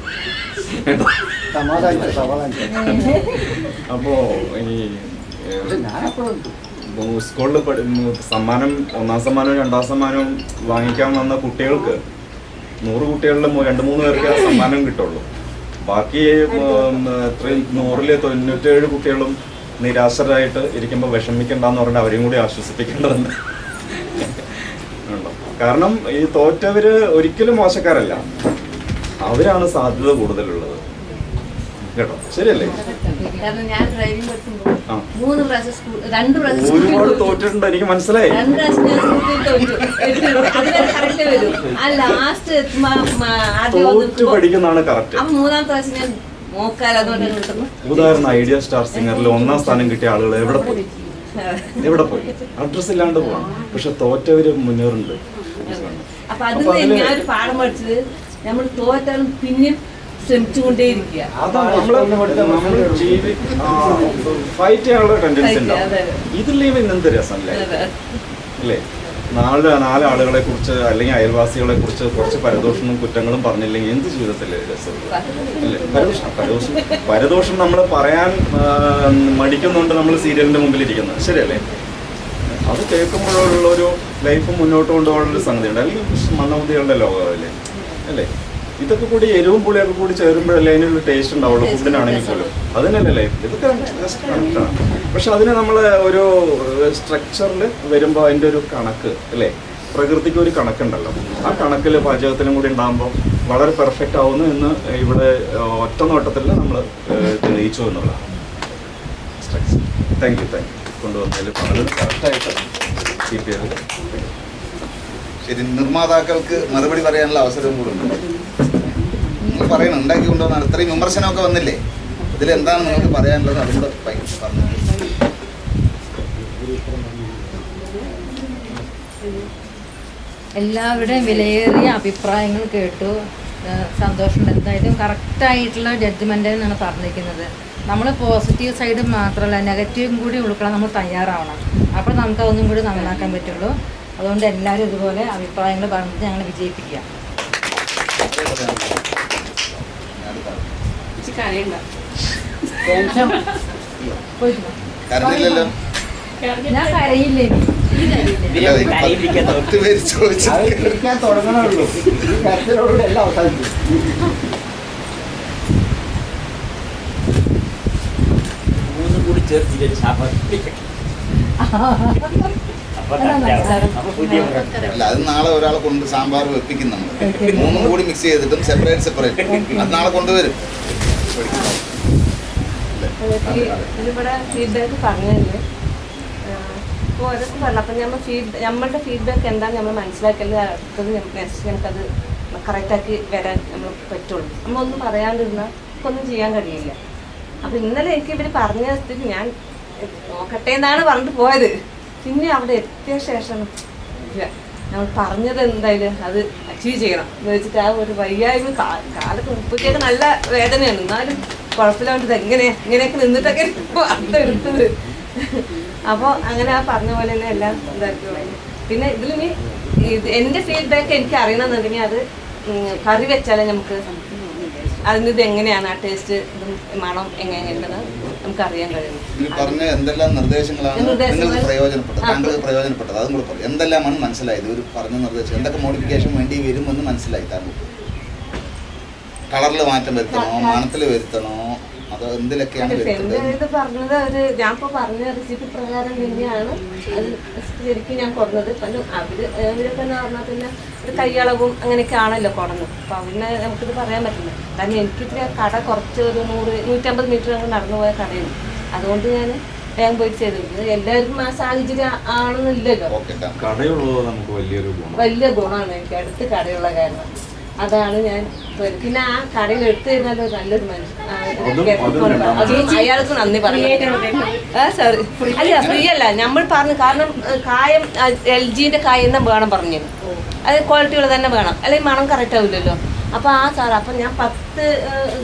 അപ്പോൾ ഈ സ്കൂളിൽ സമ്മാനം, ഒന്നാം സമ്മാനവും രണ്ടാം സമ്മാനവും വാങ്ങിക്കാൻ വന്ന കുട്ടികൾക്ക് 100 കുട്ടികളിൽ 2-3 പേർക്ക് സമ്മാനം കിട്ടുള്ളൂ. ബാക്കി എത്രയും 100-97 കുട്ടികളും നിരാശരായിട്ട് ഇരിക്കുമ്പോൾ വിഷമിക്കണ്ടെന്ന് പറഞ്ഞാൽ അവരെയും കൂടി ആശ്വസിപ്പിക്കേണ്ടതുണ്ട്. കാരണം ഈ തോറ്റവര് ഒരിക്കലും മോശക്കാരല്ല, അവരാണ് സാധ്യത കൂടുതലുള്ളത്. കേട്ടോ? ശരിയല്ലേ? ഒരുപാട് തോറ്റിട്ടുണ്ട്, എനിക്ക് മനസ്സിലായി. തോറ്റു പഠിക്കുന്നതാണ് കറക്റ്റ്. ഉദാഹരണം, ഐഡിയ സ്റ്റാർ സിംഗറിൽ 1ാം സ്ഥാനം കിട്ടിയ ആളുകൾ എവിടെ പോയി? അഡ്രസ് ഇല്ലാണ്ട് പോവാം. പക്ഷെ തോറ്റവര് മുന്നേറുന്നുണ്ട്. അപ്പൊ അതിന് ഞാൻ ഒരു പാഠം പഠിച്ചത്, നമ്മൾ തോറ്റാലും പിന്നെ ശ്രമിച്ചുകൊണ്ടേയിരിക്കുക. ഫൈറ്റ് ചെയ്യാനുള്ള ടെൻഡൻസി ഉണ്ടാവും. ഇതില്ലെങ്കിൽ എന്ത് രസം അല്ലേ? 4 ആളുകളെ കുറിച്ച് അല്ലെങ്കിൽ അയൽവാസികളെ കുറിച്ച് കുറച്ച് പരദോഷവും കുറ്റങ്ങളും പറഞ്ഞില്ലെങ്കിൽ എന്ത് ജീവിതത്തിലെ രസം അല്ലേ? പരദോഷം നമ്മൾ പറയാൻ മടിക്കുന്നുണ്ട്. നമ്മൾ സീരിയലിന്റെ മുമ്പിൽ ഇരിക്കുന്നത് ശരിയല്ലേ? അത് കേൾക്കുമ്പോഴുള്ളൊരു ലൈഫ് മുന്നോട്ട് കൊണ്ടുപോകാനുള്ളൊരു സംഗതിയുണ്ട്. അല്ലെങ്കിൽ മന്ദബുദ്ധികളുടെ ലോകമല്ലേ അല്ലേ? ഇതൊക്കെ കൂടി എരിവും പുളിയൊക്കെ കൂടി ചേരുമ്പോഴല്ലേ അതിനൊരു ടേസ്റ്റ് ഉണ്ടാവുള്ളൂ. ഫുഡിനാണെങ്കിൽ പോലും അതിനല്ലേ ലൈഫ്. ഇതൊക്കെ കണക്റ്റാണ്. പക്ഷെ അതിന് നമ്മൾ ഒരു സ്ട്രക്ചറിൽ വരുമ്പോൾ അതിൻ്റെ ഒരു കണക്ക് അല്ലേ? പ്രകൃതിക്ക് ഒരു കണക്കുണ്ടല്ലോ. ആ കണക്കിൽ പാചകത്തിലും കൂടി ഉണ്ടാകുമ്പോൾ വളരെ പെർഫെക്റ്റ് ആവുന്നു എന്ന് ഇവിടെ ഒറ്റ നോട്ടത്തിൽ നമ്മൾ തെളിയിച്ചു എന്നുള്ളതാണ് സ്ട്രക്ചർ. താങ്ക് യു കൊണ്ടുവന്നതിൽ വളരെ കറക്റ്റായിട്ട് കീപ്പ് ചെയ്തത്. ശരി, നിർമ്മാതാക്കൾക്ക് മറുപടി പറയാനുള്ള അവസരവും കൂടെ ഉണ്ട്. നിങ്ങൾ പറയണം, ഉണ്ടാക്കി കൊണ്ടുവന്നാൽ ഇത്രയും വിമർശനമൊക്കെ വന്നില്ലേ, ഇതിലെന്താണ് നിങ്ങൾക്ക് പറയാനുള്ളത്? അതുകൂടെ പറഞ്ഞു. എല്ലാവരുടെയും വിലയേറിയ അഭിപ്രായങ്ങൾ കേട്ടു. സന്തോഷമുണ്ട്. എന്തായാലും കറക്റ്റായിട്ടുള്ള ജഡ്ജ്മെൻ്റ് എന്നാണ് പറഞ്ഞിരിക്കുന്നത്. നമ്മൾ പോസിറ്റീവ് സൈഡ് മാത്രമല്ല നെഗറ്റീവും കൂടി ഉൾക്കൊള്ളാൻ നമ്മൾ തയ്യാറാവണം. അപ്പോൾ നമുക്ക് അതൊന്നും കൂടി നന്നാക്കാൻ പറ്റുള്ളൂ. അതുകൊണ്ട് എല്ലാവരും ഇതുപോലെ അഭിപ്രായങ്ങൾ പറഞ്ഞിട്ട് ഞങ്ങൾ വിജയിപ്പിക്കുക. ടെൻഷൻ കരഞ്ഞില്ലല്ലോ. ഞാൻ കരയില്ലേ പത്ത് പേര് ചോദിച്ചു തുടങ്ങണുള്ളൂ. ഈ കരച്ചിലോടുകൂടി എല്ലാം അവസാനിച്ചു. മൂന്നും കൂടി ചേർത്തില്ല സാമ്പാർ. അല്ല, അത് നാളെ ഒരാളെ കൊണ്ട് സാമ്പാർ വെപ്പിക്കും നമ്മൾ. മൂന്നും കൂടി മിക്സ് ചെയ്തിട്ടും സെപ്പറേറ്റ് അത് നാളെ കൊണ്ടുവരും. ഇതിവിടെ ഫീഡ്ബാക്ക് പറഞ്ഞതല്ലേ അപ്പോൾ ഓരോക്കെ പറഞ്ഞു. അപ്പം നമ്മളുടെ ഫീഡ്ബാക്ക് എന്താണെന്ന് നമ്മൾ മനസ്സിലാക്കല് അടുത്തത് നെക്സ്റ്റ് നമുക്കത് കറക്റ്റാക്കി വരാൻ നമ്മൾ പറ്റുള്ളൂ. നമ്മളൊന്നും പറയാണ്ടിരുന്നാൽ നമുക്കൊന്നും ചെയ്യാൻ കഴിയില്ല. അപ്പം ഇന്നലെ എനിക്ക് ഇവർ പറഞ്ഞ സ്ഥിതി ഞാൻ നോക്കട്ടെ എന്നാണ് പറഞ്ഞിട്ട് പോയത്. പിന്നെ അവിടെ എത്തിയ ശേഷം നമ്മൾ പറഞ്ഞത് എന്തായാലും അത് അച്ചീവ് ചെയ്യണം എന്ന് വെച്ചിട്ട് ആ ഒരു വയ്യായ്മ കാലത്ത് മുപ്പത്തേക്ക് നല്ല വേദനയാണ്. എന്നാലും കുഴപ്പമില്ലാണ്ട് ഇങ്ങനെയൊക്കെ നിന്നിട്ടൊക്കെ അടുത്തെടുത്തത്. അപ്പോൾ അങ്ങനെ ആ പറഞ്ഞ പോലെ തന്നെ എല്ലാം ഇതാക്കിയുള്ളൂ. പിന്നെ ഇതിലിനി എൻ്റെ ഫീഡ്ബാക്ക് എനിക്ക് അറിയണമെന്നുണ്ടെങ്കിൽ അത് കറി വെച്ചാലേ നമുക്ക് അതിനിത് എങ്ങനെയാണ് ആ ടേസ്റ്റ് ഇതും മണം എങ്ങനെയുണ്ടെന്ന് നമുക്ക് അറിയാൻ കഴിയും. പറഞ്ഞ എന്തെല്ലാം നിർദ്ദേശങ്ങളാണ് നിങ്ങൾക്ക് പ്രയോജനപ്പെട്ടത്, താങ്കൾക്ക് പ്രയോജനപ്പെട്ടത് അതും കൂടെ പറയും. എന്തെല്ലാമാണ് മനസ്സിലായത് ഒരു പറഞ്ഞ നിർദ്ദേശം? എന്തൊക്കെ മോഡിഫിക്കേഷൻ വേണ്ടി വരുമെന്ന് മനസ്സിലായി താങ്കൾക്ക്? കളറിൽ മാറ്റം വരുത്തണോ, മണത്തിൽ വരുത്തണോ, അതോ എന്തിലൊക്കെയാണ് ഇത് പറഞ്ഞത് ഞാനിപ്പോൾ പറഞ്ഞ റെസിപ്പി പ്രകാരം തന്നെയാണ് അത് ശരിക്കും ഞാൻ കൊടുന്നത്. പിന്നെ അവരൊക്കെ എന്ന് പറഞ്ഞാൽ പിന്നെ ഒരു കൈയളവും അങ്ങനെയൊക്കെ ആണല്ലോ കൊടുന്നത്. അപ്പോൾ അവരിനെ നമുക്കിത് പറയാൻ പറ്റില്ല. കാരണം എനിക്കിത്ര കട കുറച്ച് ഒരു 100-150 മീറ്റർ അങ്ങ് നടന്നു പോയ കടയാണ്. അതുകൊണ്ട് ഞാൻ വേഗം പോയിട്ട് ചെയ്തിരുന്നത്. എല്ലാവർക്കും ആ സാഹചര്യം ആണെന്നില്ലല്ലോ. കടയുള്ളത് നമുക്ക് വലിയ ഗുണമാണ് എനിക്ക് അടുത്ത് കടയുള്ള കാരണം. അതാണ് ഞാൻ പിന്നെ ആ കടയിൽ എടുത്തു കഴിഞ്ഞാൽ നല്ലൊരു മനുഷ്യൻ അയാൾക്ക് നന്ദി പറയാം. സോറി അല്ല ഫ്രീ അല്ല നമ്മൾ പറഞ്ഞു. കാരണം കായം LGന്റെ കായം തന്നെ വേണം പറഞ്ഞു. അത് ക്വാളിറ്റികൾ തന്നെ വേണം, അല്ലെങ്കിൽ മണം കറക്റ്റ് ആവില്ലല്ലോ. അപ്പോൾ ആ സാർ അപ്പം ഞാൻ 10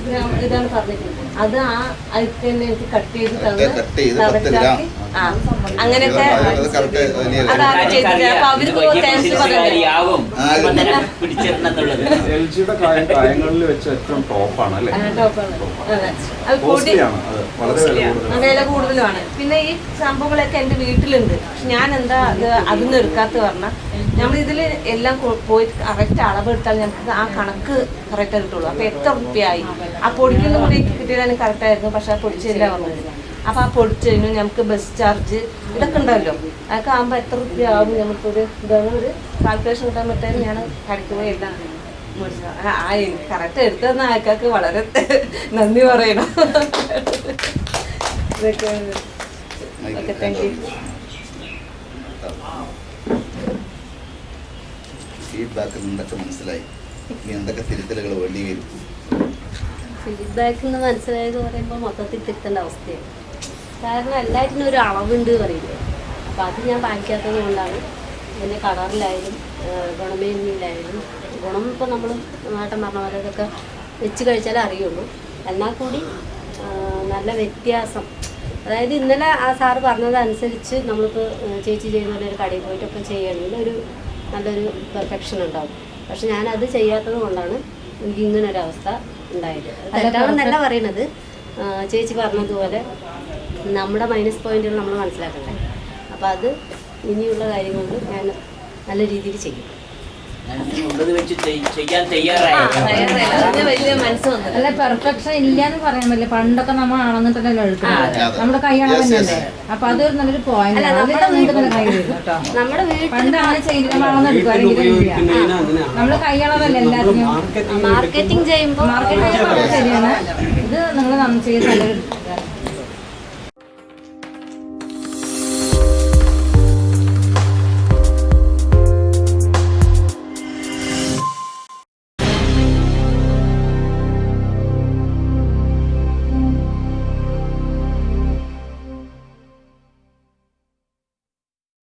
ഗ്രാം ഇതാണ് പറഞ്ഞിരിക്കുന്നത്. അത് ആ ഐറ്റം തന്നെ എനിക്ക് കട്ട് ചെയ്ത് തന്ന് കറക്റ്റാക്കി അങ്ങനെയൊക്കെ അതാണ് ചെയ്തത്. അപ്പോൾ അവർക്ക് താങ്ക്സ് പറയാം. LGയുടെ കായങ്ങളിൽ വെച്ച് ഏറ്റവും ടോപ്പാണ് അല്ലേ? ടോപ്പാണ്. അതെ, അത് പൊടി വില കൂടുതലുമാണ്. പിന്നെ ഈ സംഭവങ്ങളൊക്കെ എൻ്റെ വീട്ടിലുണ്ട്. പക്ഷെ ഞാൻ എന്താ അതൊന്നും എടുക്കാത്ത പറഞ്ഞാൽ നമ്മളിതിൽ എല്ലാം പോയി കറക്റ്റ് അളവെടുത്താൽ ഞങ്ങൾക്ക് ആ കണക്ക് കറക്റ്റ് കിട്ടുള്ളൂ. അപ്പോൾ എത്ര റുപ്യയായി ആ പൊടിക്കൊന്നും കൂടി കിട്ടിയാലും കറക്റ്റായിരുന്നു. പക്ഷെ ആ പൊടിച്ചില്ല വന്നത്. അപ്പോൾ ആ പൊടിച്ചതിന് നമുക്ക് ബസ് ചാർജ് ഇതൊക്കെ ഉണ്ടല്ലോ. അതൊക്കെ ആകുമ്പോൾ എത്ര റുപ്യ ആവും നമുക്കൊരു ഇതാണ് ഒരു കാൽക്കുലേഷൻ കിട്ടാൻ പറ്റാൻ ഞാൻ കടിക്കുമ്പോൾ എല്ലാം മേടിച്ചത്. എനിക്ക് കറക്റ്റ് എടുത്തതെന്ന ആൾക്കാർക്ക് വളരെ നന്ദി പറയണം. ഇതൊക്കെ ഓക്കെ, താങ്ക് യു. ഫീഡ്ബാക്കിൽ എന്തൊക്കെ മനസ്സിലായി? ഇനി എന്തൊക്കെ തിരുത്തലുകൾ വേണ്ടി വരും? ഫീഡ്ബാക്കിൽ നിന്ന് മനസ്സിലായത് പറയുമ്പോൾ മൊത്തത്തിൽ തിരുത്തേണ്ട അവസ്ഥയാണ്. കാരണം എല്ലാറ്റിനും ഒരു അളവുണ്ട് പറയില്ലേ. അപ്പോൾ അത് ഞാൻ പാലിക്കാത്തത് കൊണ്ടാണ്. പിന്നെ കളറിലായാലും ഗുണമേന്മയിലായാലും ഗുണം ഇപ്പോൾ നമ്മൾ നാട്ടൻ പറഞ്ഞ പോലെ ഇതൊക്കെ വെച്ച് കഴിച്ചാലേ അറിയുള്ളൂ. എന്നാൽ കൂടി നല്ല വ്യത്യാസം. അതായത് ഇന്നലെ ആ സാറ് പറഞ്ഞതനുസരിച്ച് നമ്മളിപ്പോൾ ചേച്ചി ചെയ്യുന്ന ഒരു കടയിൽ പോയിട്ടൊക്കെ ചെയ്യണമെങ്കിൽ ഒരു നല്ലൊരു പെർഫെക്ഷൻ ഉണ്ടാവും. പക്ഷെ ഞാനത് ചെയ്യാത്തത് കൊണ്ടാണ് എനിക്ക് ഇങ്ങനൊരവസ്ഥ ഉണ്ടായത്. തെറ്റാണെന്നല്ല പറയണത്. ചേച്ചി പറഞ്ഞതുപോലെ നമ്മുടെ മൈനസ് പോയിന്റുകൾ നമ്മൾ മനസ്സിലാക്കണ്ടേ. അപ്പോൾ അത് ഇനിയുള്ള കാര്യങ്ങൾ ഞാൻ നല്ല രീതിയിൽ ചെയ്യും. അല്ല, പെർഫെക്ഷൻ ഇല്ലാന്ന് പറയാൻ പറ്റില്ല. പണ്ടൊക്കെ നമ്മൾ അളന്നിട്ടല്ലോ എടുക്കുന്നത്. നമ്മുടെ കൈ അളവല്ലേ. അപ്പൊ അതൊരു നല്ലൊരു പോയിന്റ്. നമ്മുടെ പണ്ട് അങ്ങനെ ചെയ്ത് നമ്മൾ അളന്നെടുക്കുവാണെങ്കിൽ നമ്മള് കൈ അളവല്ലേ എല്ലാത്തിനും. മാർക്കറ്റിംഗ് ചെയ്യുമ്പോൾ ശരിയാണ്. ഇത് നിങ്ങൾ ചെയ്ത് നല്ലൊരു